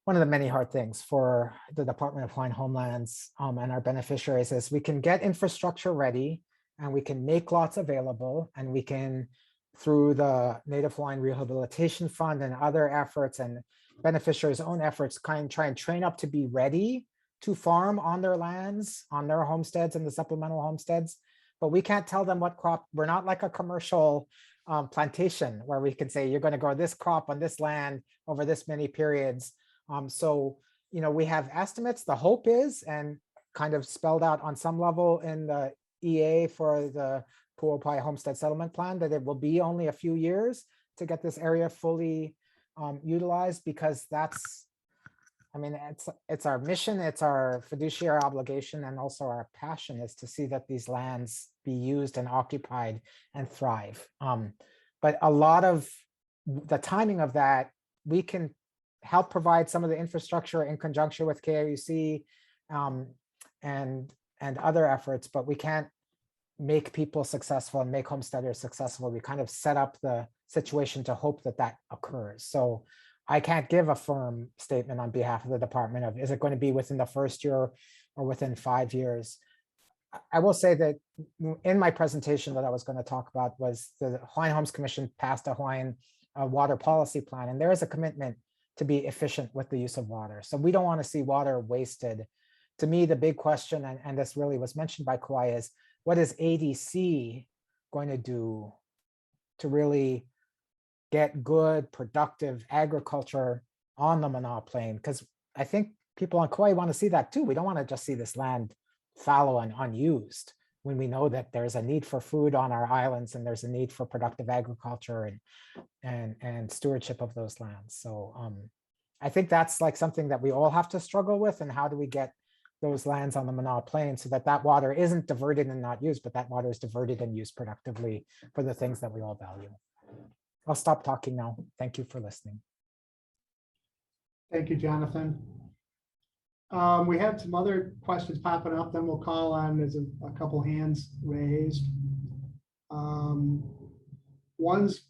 one of the many hard things for the Department of Hawaiian Homelands and our beneficiaries is we can get infrastructure ready and we can make lots available, and we can, through the Native Hawaiian Rehabilitation Fund and other efforts and beneficiaries' own efforts, try and train up to be ready to farm on their lands, on their homesteads and the supplemental homesteads. But we can't tell them what crop. We're not like a commercial plantation where we can say, you're going to grow this crop on this land over this many periods. So, we have estimates. The hope is, and kind of spelled out on some level in the EA for the Pu'opai Homestead Settlement Plan, that it will be only a few years to get this area fully utilized, because that's, I mean, it's our mission, it's our fiduciary obligation, and also our passion is to see that these lands be used and occupied and thrive. But a lot of the timing of that, we can help provide some of the infrastructure in conjunction with KIUC and other efforts, but we can't make people successful and make homesteaders successful. We kind of set up the situation to hope that that occurs. So I can't give a firm statement on behalf of the department of, is it going to be within the first year or within 5 years? I will say that in my presentation that I was going to talk about was the Hawaiian Homes Commission passed a Hawaiian water policy plan, and there is a commitment to be efficient with the use of water. So we don't want to see water wasted. To me, the big question, and this really was mentioned by Kauai, is what is ADC going to do to really get good, productive agriculture on the Manawa Plain? Because I think people on Kauai want to see that too. We don't want to just see this land fallow and unused when we know that there's a need for food on our islands and there's a need for productive agriculture and stewardship of those lands. So I think that's like something that we all have to struggle with, and how do we get those lands on the Manawa Plain so that that water isn't diverted and not used, but that water is diverted and used productively for the things that we all value. I'll stop talking now. Thank you for listening. Thank you, Jonathan. We have some other questions popping up, then we'll call on, there's a couple hands raised. One's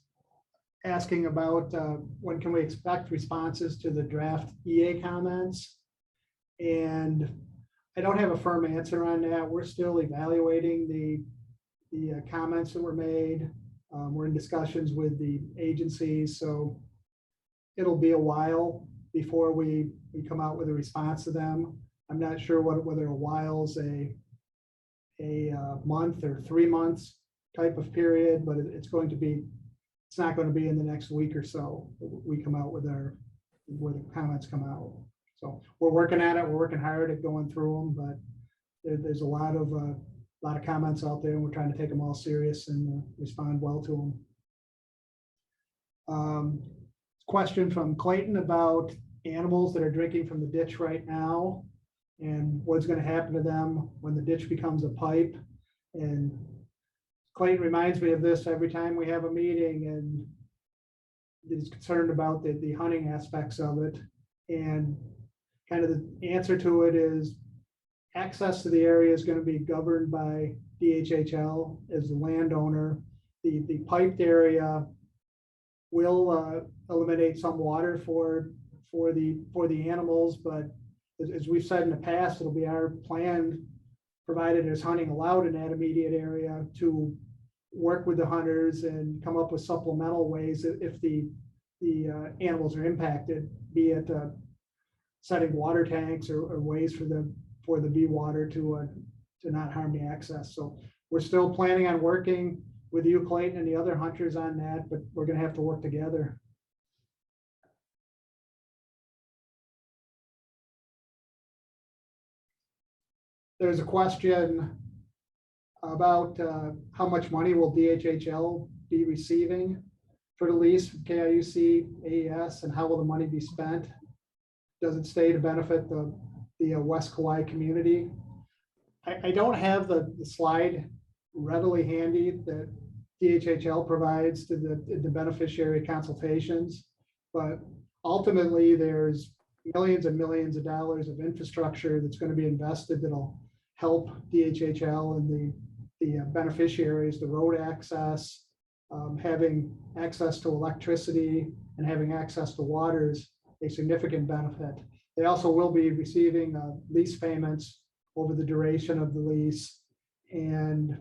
asking about when can we expect responses to the draft EA comments? And I don't have a firm answer on that. We're still evaluating the comments that were made. We're in discussions with the agencies, so it'll be a while before we come out with a response to them. I'm not sure whether a while's a month or 3 months type of period, but it's not going to be in the next week or so. We come out with where the comments come out. So we're working at it. We're working hard at going through them, but there's a lot of comments out there, and we're trying to take them all serious and respond well to them. Question from Clayton about animals that are drinking from the ditch right now and what's going to happen to them when the ditch becomes a pipe. And Clayton reminds me of this every time we have a meeting, and is concerned about the hunting aspects of it. And kind of the answer to it is access to the area is going to be governed by DHHL as the landowner. The piped area will eliminate some water for the animals, but as we've said in the past, it'll be our plan, provided there's hunting allowed in that immediate area, to work with the hunters and come up with supplemental ways if the animals are impacted, be it setting water tanks or ways for the bee water to not harm the access. So we're still planning on working with you, Clayton, and the other hunters on that, but we're going to have to work together. There's a question about how much money will DHHL be receiving for the lease from KIUC, AES, and how will the money be spent? Does it stay to benefit the West Kauai community? I don't have the slide readily handy that DHHL provides to the beneficiary consultations, but ultimately there's millions and millions of dollars of infrastructure that's going to be invested that'll help DHHL and the beneficiaries, the road access, having access to electricity and having access to water is a significant benefit. They also will be receiving lease payments over the duration of the lease, and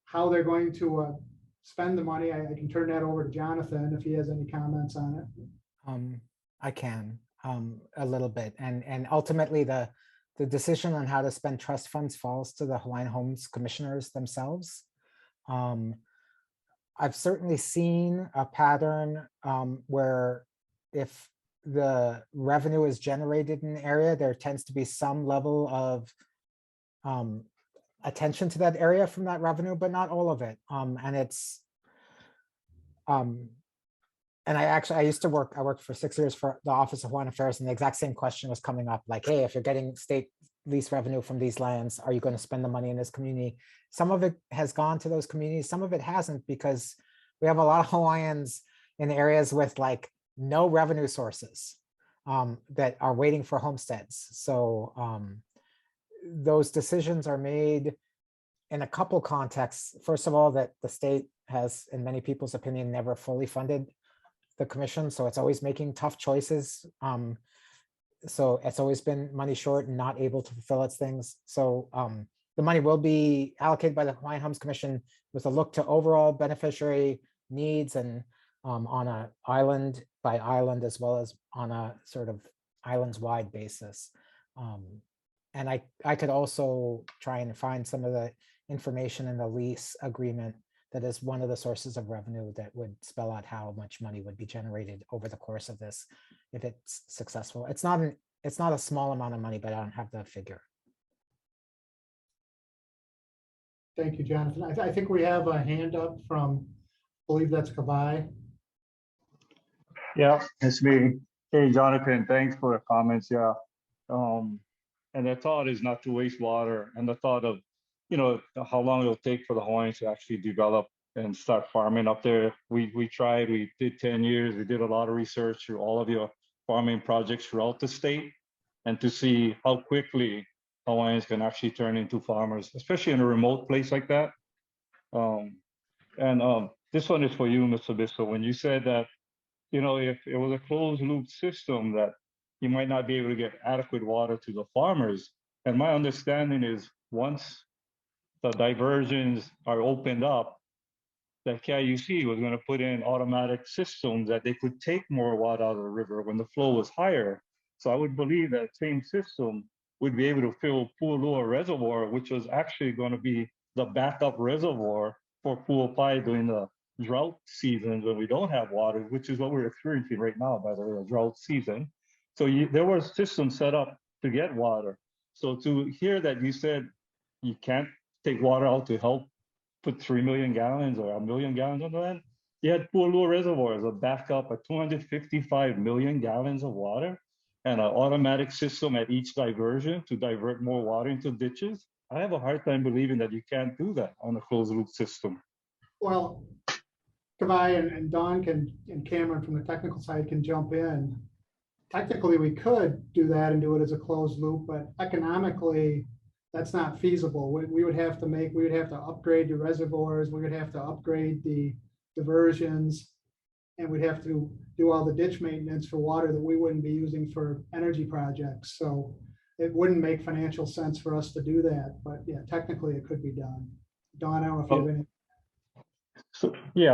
how they're going to spend the money, I can turn that over to Jonathan if he has any comments on it. I can a little bit, and ultimately the decision on how to spend trust funds falls to the Hawaiian Homes Commissioners themselves. I've certainly seen a pattern where if the revenue is generated in an area, there tends to be some level of attention to that area from that revenue, but not all of it. And it's and I used to work, I worked for 6 years for the Office of Hawaiian Affairs, and the exact same question was coming up, like, hey, if you're getting state lease revenue from these lands, are you going to spend the money in this community? Some of it has gone to those communities, some of it hasn't, because we have a lot of Hawaiians in areas with like no revenue sources that are waiting for homesteads. So those decisions are made in a couple contexts. First of all, that the state has, in many people's opinion, never fully funded the commission, so it's always making tough choices. So it's always been money short and not able to fulfill its things. So the money will be allocated by the Hawaiian Homes Commission with a look to overall beneficiary needs, and on a island by island, as well as on a sort of islands wide basis. And I could also try and find some of the information in the lease agreement that is one of the sources of revenue that would spell out how much money would be generated over the course of this if it's successful. It's not a small amount of money, but I don't have the figure. Thank you, Jonathan. I think we have a hand up from, I believe that's Kauai. Yeah, it's me. Hey, Jonathan, thanks for the comments. Yeah. And the thought is not to waste water, and the thought of, you know, how long it'll take for the Hawaiians to actually develop and start farming up there. We tried, we did 10 years. We did a lot of research through all of your farming projects throughout the state, and to see how quickly Hawaiians can actually turn into farmers, especially in a remote place like that. This one is for you, Mr. Bissell. When you said that, you know, if it was a closed loop system, that you might not be able to get adequate water to the farmers, And my understanding is once the diversions are opened up, that KIUC was going to put in automatic systems that they could take more water out of the river when the flow was higher. So I would believe that same system would be able to fill Pu'ulua Reservoir, which was actually going to be the backup reservoir for Pu'upai during the drought seasons when we don't have water, which is what we're experiencing right now, by the way, a drought season. So there were systems set up to get water. So to hear that you said you can't take water out to help put 3 million gallons or 1 million gallons on the land, you had Pu'ulua Reservoir as a backup of 255 million gallons of water and an automatic system at each diversion to divert more water into ditches. I have a hard time believing that you can't do that on a closed loop system. Well, Kauai and Don and Cameron from the technical side can jump in. Technically, we could do that and do it as a closed loop, but economically, that's not feasible. We would have to upgrade the reservoirs, we would have to upgrade the diversions, and we'd have to do all the ditch maintenance for water that we wouldn't be using for energy projects. So it wouldn't make financial sense for us to do that, but yeah, technically it could be done. Don, I don't know if you have any.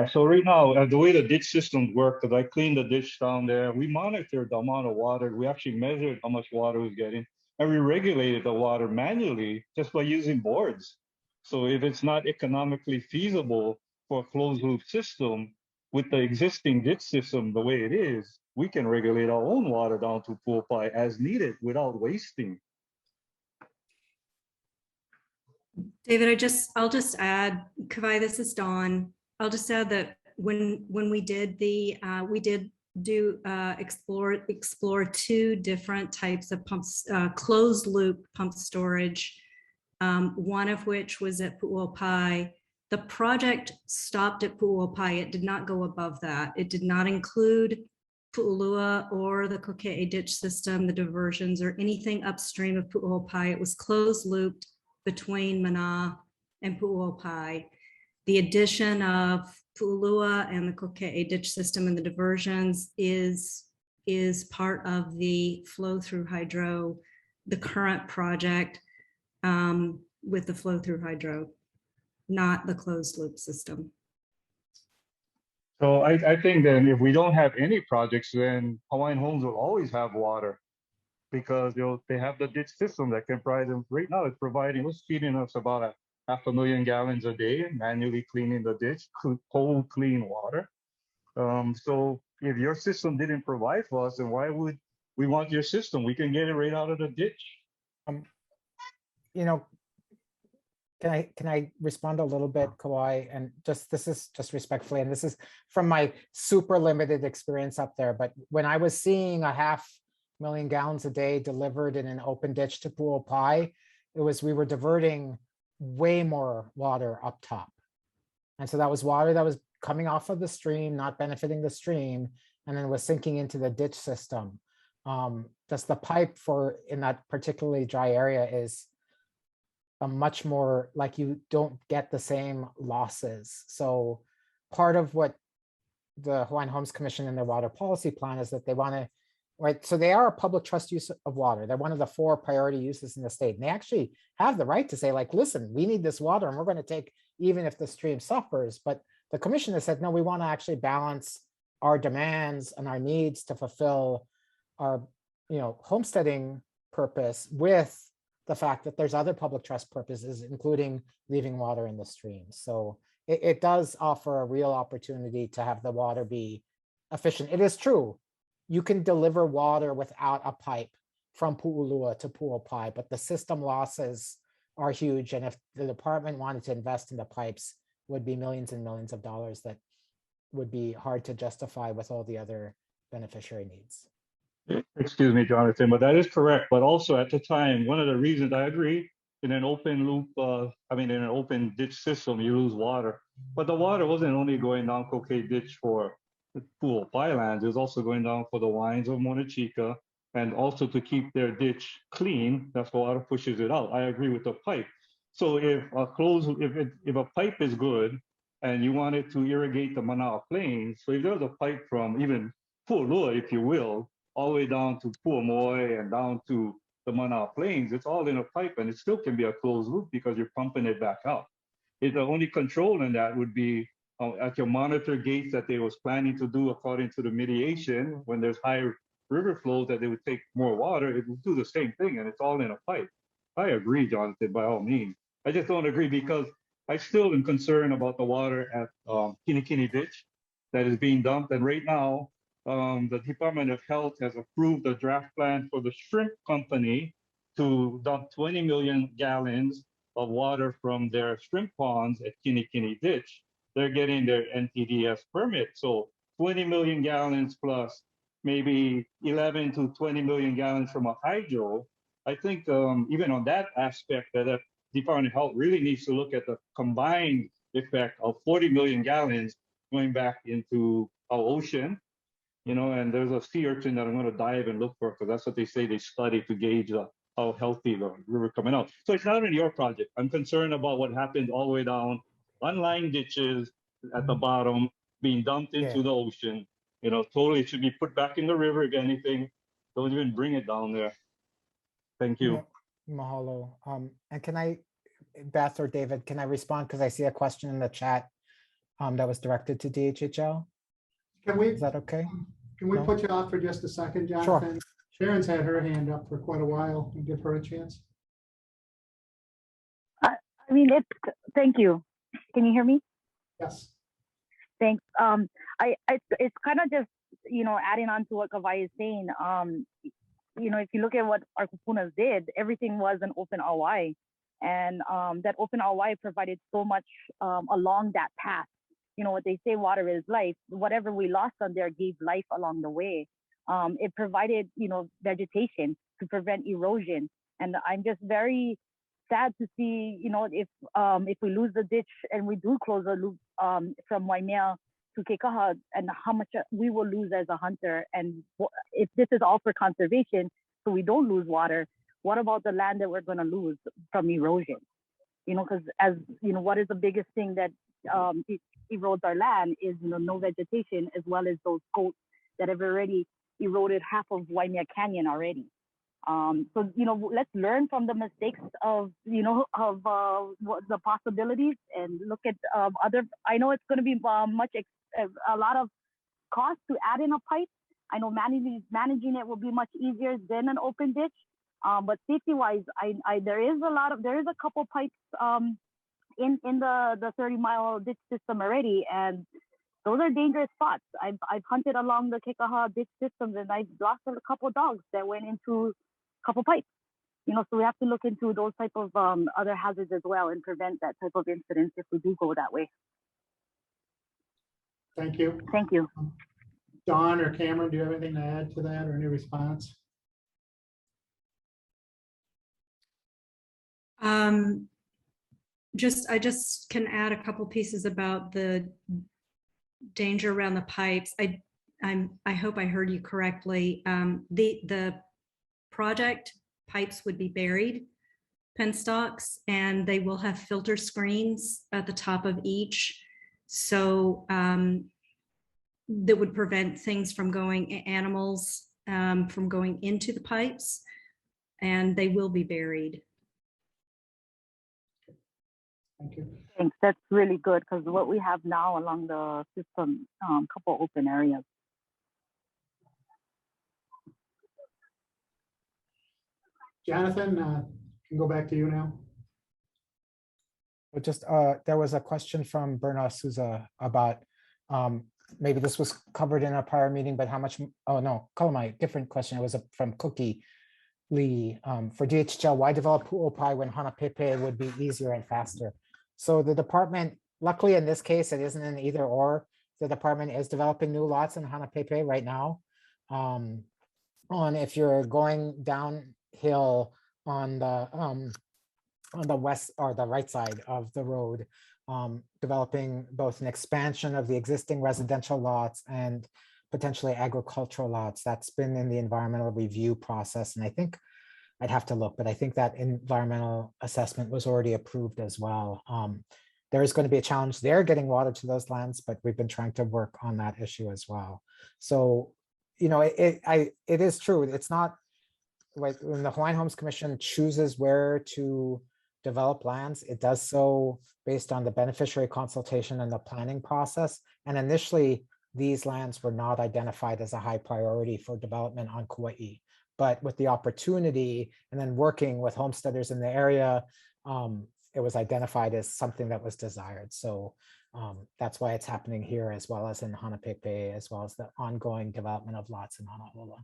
So right now, the way the ditch systems work, because I cleaned the ditch down there, we monitored the amount of water. We actually measured how much water was getting, and we regulated the water manually just by using boards. So if it's not economically feasible for a closed loop system, with the existing ditch system the way it is, we can regulate our own water down to Pu'upai as needed without wasting. David, I'll just add, Kauai, this is Dawn. I'll just add that when we did explore two different types of pumps, closed loop pump storage, one of which was at Pu'upai. The project stopped at Pu'upai. It did not go above that. It did not include Pu'ulua or the Kokee ditch system, the diversions, or anything upstream of Pu'upai. It was closed looped between Mana and Pu'upai. The addition of Pu'ulua and the Kokee ditch system and the diversions is part of the flow through hydro, the current project with the flow through hydro, not the closed loop system. So I think then if we don't have any projects, then Hawaiian Homes will always have water because they have the ditch system that can provide them. Right now, it's feeding us about 500,000 gallons a day, manually cleaning the ditch, cold, clean water. So if your system didn't provide for us, then why would we want your system? We can get it right out of the ditch. You know, can I respond a little bit, Kauai? And this is just respectfully, and this is from my super limited experience up there. But when I was seeing 500,000 gallons a day delivered in an open ditch to Pu'upai, we were diverting way more water up top. And so that was water that was coming off of the stream, not benefiting the stream, and then was sinking into the ditch system. Just the pipe in that particularly dry area is a much more, like, you don't get the same losses. So part of what the Hawaiian Homes Commission and their water policy plan is that they want to, right? So they are a public trust use of water. They're one of the 4 priority uses in the state. And they actually have the right to say, like, listen, we need this water and we're going to take, even if the stream suffers. But the commission has said, no, we want to actually balance our demands and our needs to fulfill our, homesteading purpose with the fact that there's other public trust purposes, including leaving water in the stream. So it does offer a real opportunity to have the water be efficient. It is true, you can deliver water without a pipe from Pu'ulua to Pu'upai, but the system losses are huge. And if the department wanted to invest in the pipes, would be millions and millions of dollars that would be hard to justify with all the other beneficiary needs. Excuse me, Jonathan, but that is correct. But also at the time, one of the reasons I agree, in an open loop, in an open ditch system, you lose water. But the water wasn't only going down Kokee Ditch for the Pu'upai lands, it was also going down for the wines of Monachica, and also to keep their ditch clean. That's why water pushes it out. I agree with the pipe. So if a pipe is good and you wanted to irrigate the Mana'a Plains, so if there's a pipe from even Pu'ulua, if you will, all the way down to Pu'umoe and down to the Mana Plains, it's all in a pipe and it still can be a closed loop because you're pumping it back out. The only control in that would be at your monitor gates that they was planning to do according to the mediation, when there's higher river flows that they would take more water, it would do the same thing and it's all in a pipe. I agree, Jonathan, by all means. I just don't agree because I still am concerned about the water at Kinikini Ditch that is being dumped. And right now, the Department of Health has approved a draft plan for the shrimp company to dump 20 million gallons of water from their shrimp ponds at Kinikini Ditch. They're getting their NTDS permit. So 20 million gallons plus maybe 11 to 20 million gallons from a hydro. I think even on that aspect, that Department of Health really needs to look at the combined effect of 40 million gallons going back into our ocean, and there's a sea urchin that I'm going to dive and look for, because that's what they say they study to gauge how healthy the river coming out. So it's not in your project. I'm concerned about what happened all the way down, unlined ditches at the bottom being dumped into the ocean. Totally should be put back in the river. If anything, don't even bring it down there. Thank you. Mahalo. And can I, Beth or David, can I respond? Because I see a question in the chat that was directed to DHHL. Is that okay? Can we put you off for just a second, Jonathan? Sure. Sharon's had her hand up for quite a while. We'll give her a chance. Thank you. Can you hear me? Yes. Thanks. It's kind of just, adding on to what Kauai is saying. If you look at what our kupunas did, everything was an open RY. And that open RY provided so much along that path. What they say, water is life. Whatever we lost on there gave life along the way. It provided, vegetation to prevent erosion. And I'm just very sad to see, if we lose the ditch and we do close the loop from Waimea to Kekaha, and how much we will lose as a hunter. And if this is all for conservation, so we don't lose water, what about the land that we're going to lose from erosion? Because what is the biggest thing that erodes our land is, no vegetation, as well as those goats that have already eroded half of Waimea Canyon already. So, let's learn from the mistakes of, what the possibilities, and look at other. I know it's going to be a lot of cost to add in a pipe. I know managing it will be much easier than an open ditch. But safety-wise, there is a couple pipes in the 30-mile ditch system already, and those are dangerous spots. I've hunted along the Kekaha ditch systems, and I've lost a couple dogs that went into a couple pipes. So we have to look into those type of other hazards as well, and prevent that type of incidents if we do go that way. Thank you. Thank you. Don or Cameron, do you have anything to add to that, or any response? I just can add a couple pieces about the danger around the pipes. I hope I heard you correctly. The project pipes would be buried penstocks, and they will have filter screens at the top of each. So that would prevent things from animals from going into the pipes, and they will be buried. Thank you. Thanks. That's really good, because what we have now along the system, couple open areas. Jonathan, can go back to you now. But just there was a question from Berna Souza about maybe this was covered in a prior meeting, but how much? Oh no, Kauai, different question. It was from Cookie Lee for DHL. Why develop Pu'opai when Hanapepe would be easier and faster? So the department, luckily in this case, it isn't an either or. The department is developing new lots in Hanapepe right now. If you're going downhill on the west or the right side of the road, developing both an expansion of the existing residential lots and potentially agricultural lots. That's been in the environmental review process. And I think I'd have to look, but I think that environmental assessment was already approved as well. There is going to be a challenge there getting water to those lands, but we've been trying to work on that issue as well. So, it is true. It's not when the Hawaiian Homes Commission chooses where to develop lands, it does so based on the beneficiary consultation and the planning process. And initially, these lands were not identified as a high priority for development on Kauai. But with the opportunity and then working with homesteaders in the area, it was identified as something that was desired. So that's why it's happening here, as well as in Hanapepe, as well as the ongoing development of lots in Anahola.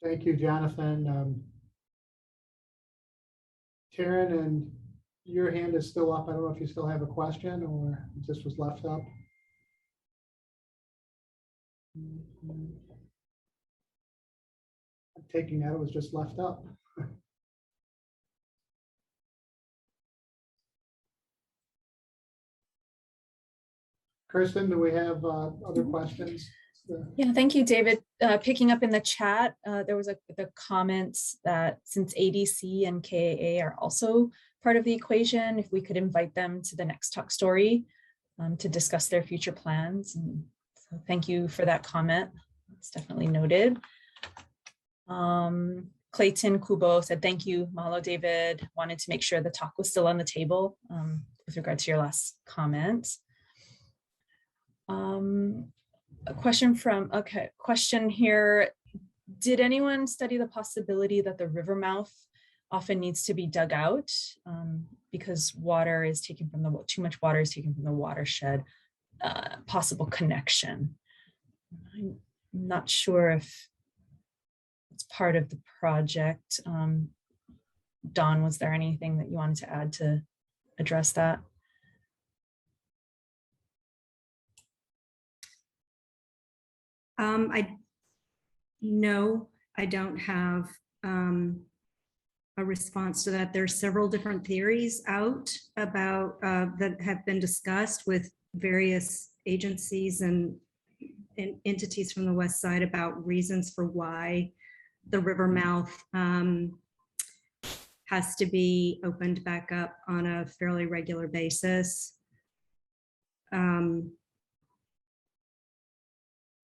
Thank you, Jonathan. Taryn, and your hand is still up. I don't know if you still have a question or it just was left up. I'm taking that it was just left up. Kirsten, do we have other questions? Yeah, thank you, David. Picking up in the chat, there was the comments that since ADC and KAA are also part of the equation, if we could invite them to the next talk story to discuss their future plans. And so thank you for that comment. It's definitely noted. Clayton Kubo said, thank you, mahalo, David. Wanted to make sure the talk was still on the table with regard to your last comment. A question here. Did anyone study the possibility that the river mouth often needs to be dug out because water is taken from too much water is taken from the watershed? Possible connection. I'm not sure if it's part of the project. Dawn, was there anything that you wanted to add to address that? No, I don't have a response to that. There's several different theories out about that have been discussed with various agencies and entities from the west side about reasons for why the river mouth has to be opened back up on a fairly regular basis.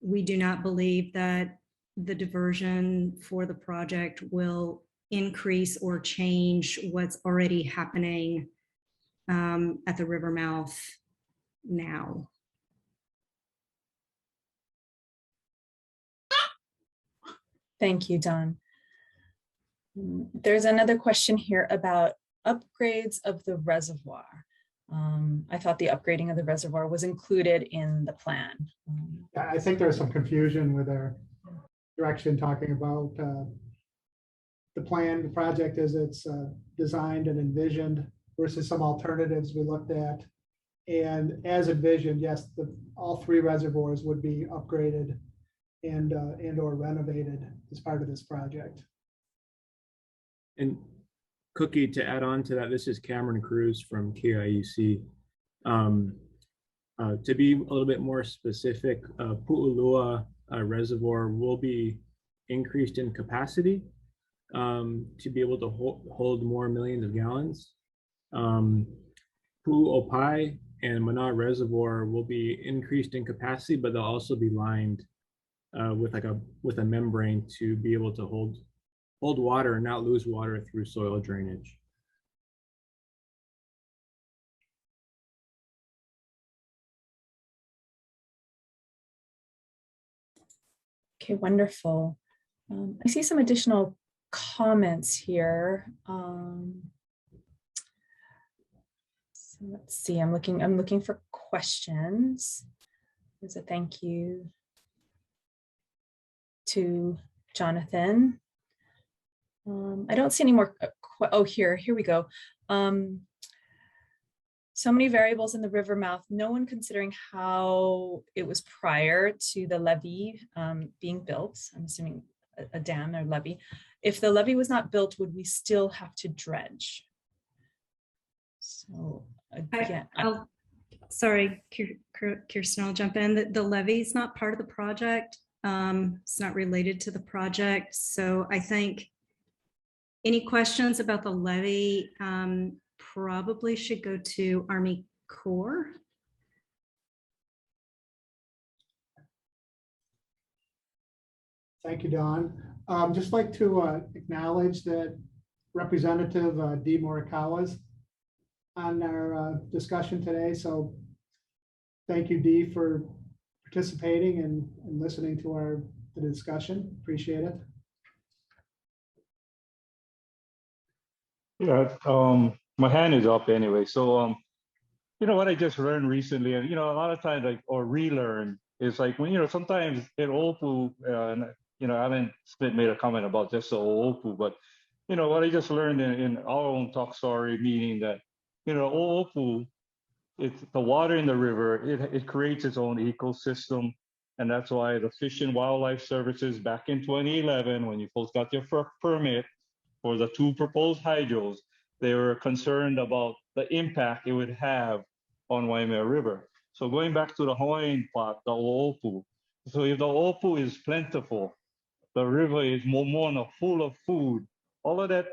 We do not believe that the diversion for the project will increase or change what's already happening at the river mouth now. Thank you, Dawn. There's another question here about upgrades of the reservoir. I thought the upgrading of the reservoir was included in the plan. I think there's some confusion with our direction talking about the plan, the project as it's designed and envisioned versus some alternatives we looked at. And as envisioned, yes, all three reservoirs would be upgraded and or renovated as part of this project. And Cookie, to add on to that, this is Cameron Cruz from KIUC. To be a little bit more specific, Pu'ulua reservoir will be increased in capacity to be able to hold more millions of gallons. Pu'uopai and Mana reservoir will be increased in capacity, but they'll also be lined with a membrane to be able to hold water and not lose water through soil drainage. Okay, wonderful. I see some additional comments here. So let's see, I'm looking for questions. There's a thank you to Jonathan. I don't see any more. Oh, here we go. So many variables in the river mouth, no one considering how it was prior to the levee being built. I'm assuming a dam or levee. If the levee was not built, would we still have to dredge? So again, sorry, Kirsten, I'll jump in. The levee is not part of the project. It's not related to the project. So I think any questions about the levee probably should go to Army Corps. Thank you, Don. Just like to acknowledge that Representative Dee Morikawa's on our discussion today. So thank you, Dee, for participating and listening to the discussion. Appreciate it. Yeah, my hand is up anyway. So, you know what I just learned recently, and a lot of times, like, or relearn, is like when sometimes in Opu, and Alan Smith made a comment about just the Opu, but what I just learned in our own talk story meeting that Opu, it's the water in the river, it creates its own ecosystem, and that's why the Fish and Wildlife Services back in 2011, when you folks got your permit for the 2 proposed hydros, they were concerned about the impact it would have on Waimea River. So going back to the Hawaiian part, the Opu. So if the Opu is plentiful, the river is Momona full of food, all of that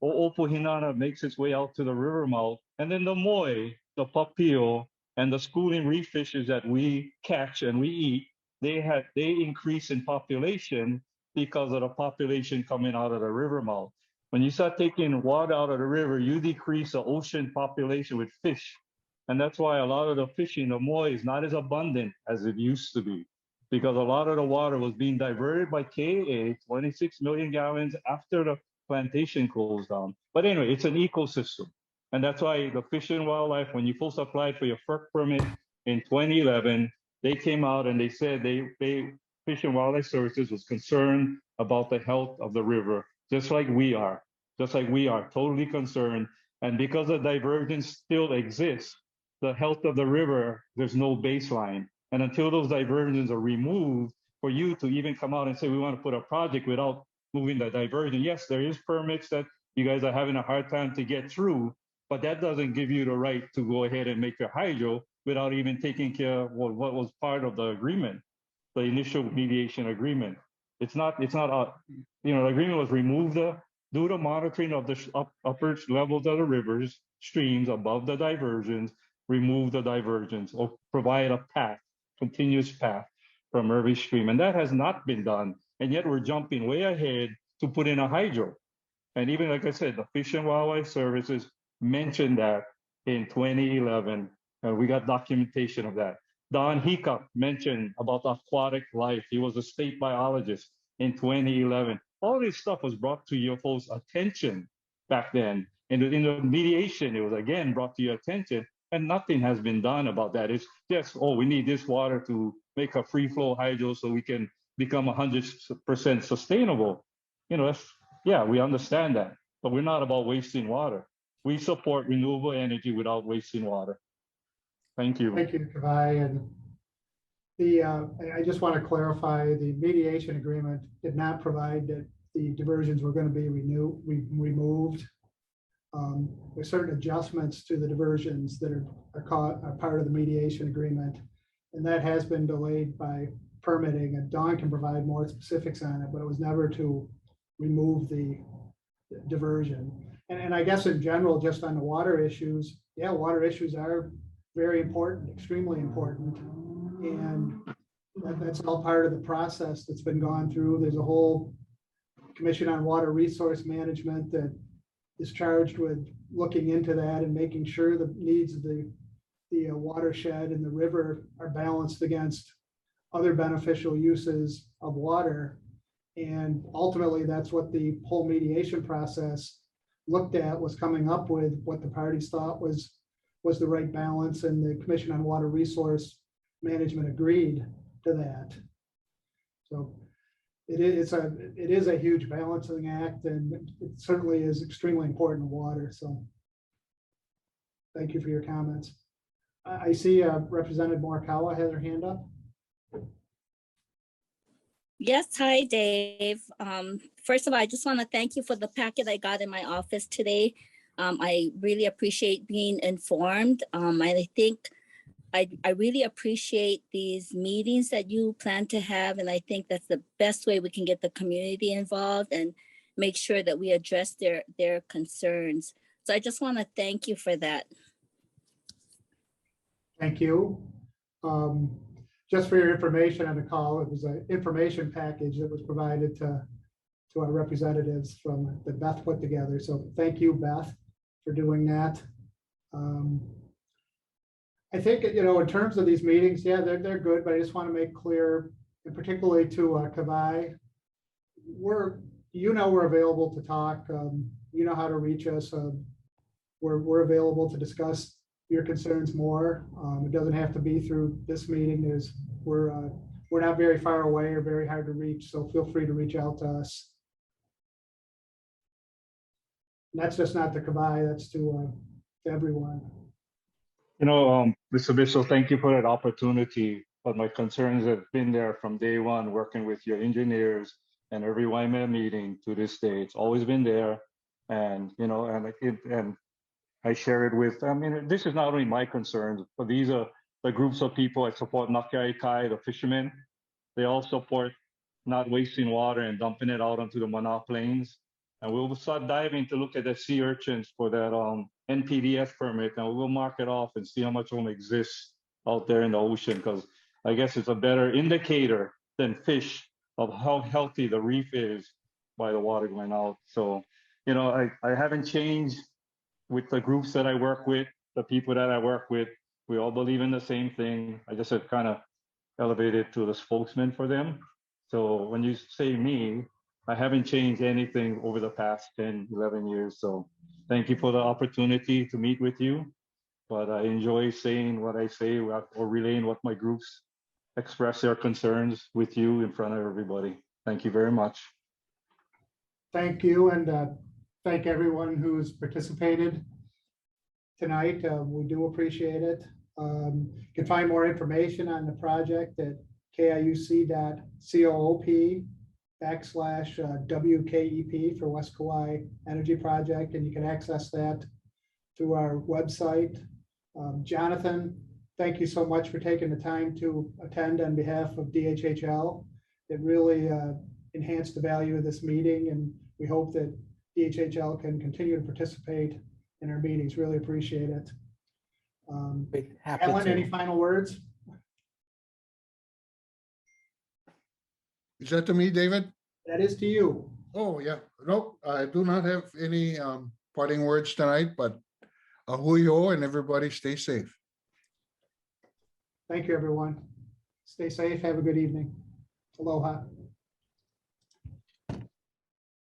Opu Hinana makes its way out to the river mouth, and then the moi, the papio, and the schooling reef fishes that we catch and we eat, they increase in population because of the population coming out of the river mouth. When you start taking water out of the river, you decrease the ocean population with fish. And that's why a lot of the fishing, the moi, is not as abundant as it used to be, because a lot of the water was being diverted by KA, 26 million gallons after the plantation closed down. But anyway, it's an ecosystem. And that's why the Fish and Wildlife, when you first applied for your FERC permit in 2011, they came out and they said Fish and Wildlife Services was concerned about the health of the river, just like we are totally concerned. And because the divergence still exists, the health of the river, there's no baseline. And until those diversions are removed, for you to even come out and say, we want to put a project without moving the diversion, yes, there is permits that you guys are having a hard time to get through, but that doesn't give you the right to go ahead and make your hydro without even taking care of what was part of the agreement, the initial mediation agreement. It's not, the agreement was remove do the monitoring of the upper levels of the rivers, streams above the diversions, remove the diversions, or provide a path, continuous path from every stream. And that has not been done. And yet we're jumping way ahead to put in a hydro. And even, like I said, the Fish and Wildlife Services mentioned that in 2011, and we got documentation of that. Don Hiccup mentioned about aquatic life. He was a state biologist in 2011. All this stuff was brought to your folks' attention back then. And in the mediation, it was again brought to your attention, and nothing has been done about that. It's just, we need this water to make a free flow hydro so we can become 100% sustainable. Yeah, we understand that, but we're not about wasting water. We support renewable energy without wasting water. Thank you. Thank you, Kauai. And I just want to clarify, the mediation agreement did not provide that the diversions were going to be removed. There's certain adjustments to the diversions that are part of the mediation agreement, and that has been delayed by permitting, and Don can provide more specifics on it, but it was never to remove the diversion. And I guess in general, just on the water issues, yeah, water issues are very important, extremely important. And that's all part of the process that's been gone through. There's a whole Commission on Water Resource Management that is charged with looking into that and making sure the needs of the watershed and the river are balanced against other beneficial uses of water. And ultimately, that's what the whole mediation process looked at, was coming up with what the parties thought was the right balance, and the Commission on Water Resource Management agreed to that. So it is a huge balancing act, and it certainly is extremely important to water. So thank you for your comments. I see Representative Morikawa has her hand up. Yes, hi, Dave. First of all, I just want to thank you for the packet I got in my office today. I really appreciate being informed. I think I really appreciate these meetings that you plan to have, and I think that's the best way we can get the community involved and make sure that we address their concerns. So I just want to thank you for that. Thank you. just for your information on the call, it was an information package that was provided to our representatives from that Beth put together. So thank you, Beth, for doing that. I think, in terms of these meetings, yeah, they're good, but I just want to make clear, and particularly to Kauai, we're available to talk. You know how to reach us. We're available to discuss your concerns more. It doesn't have to be through this meeting. We're not very far away or very hard to reach, so feel free to reach out to us. And that's just not to Kauai, that's to everyone. Mr. Bishop, thank you for that opportunity. But my concerns have been there from day one, working with your engineers and every Waimea meeting to this day. It's always been there, and and I share it with. I mean, this is not only my concerns, but these are the groups of people that support Nakiaikai, the fishermen. They all support not wasting water and dumping it out onto the Mana Plains. And we'll start diving to look at the sea urchins for that NPDES permit, and we'll mark it off and see how much of them exists out there in the ocean, because I guess it's a better indicator than fish of how healthy the reef is by the water going out. So, I haven't changed with the groups that I work with, the people that I work with. We all believe in the same thing. I just have kind of elevated to the spokesman for them. So when you say me, I haven't changed anything over the past 10, 11 years. So thank you for the opportunity to meet with you. But I enjoy saying what I say or relaying what my groups express their concerns with you in front of everybody. Thank you very much. Thank you, and thank everyone who's participated tonight. We do appreciate it. You can find more information on the project at KIUC.coop/WKEP for West Kauai Energy Project, and you can access that through our website. Jonathan, thank you so much for taking the time to attend on behalf of DHHL. It really enhanced the value of this meeting, and we hope that DHHL can continue to participate in our meetings. Really appreciate it. Ellen, any final words? Is that to me, David? That is to you. Oh, yeah. Nope, I do not have any parting words tonight, but ahuyo, and everybody stay safe. Thank you, everyone. Stay safe. Have a good evening. Aloha.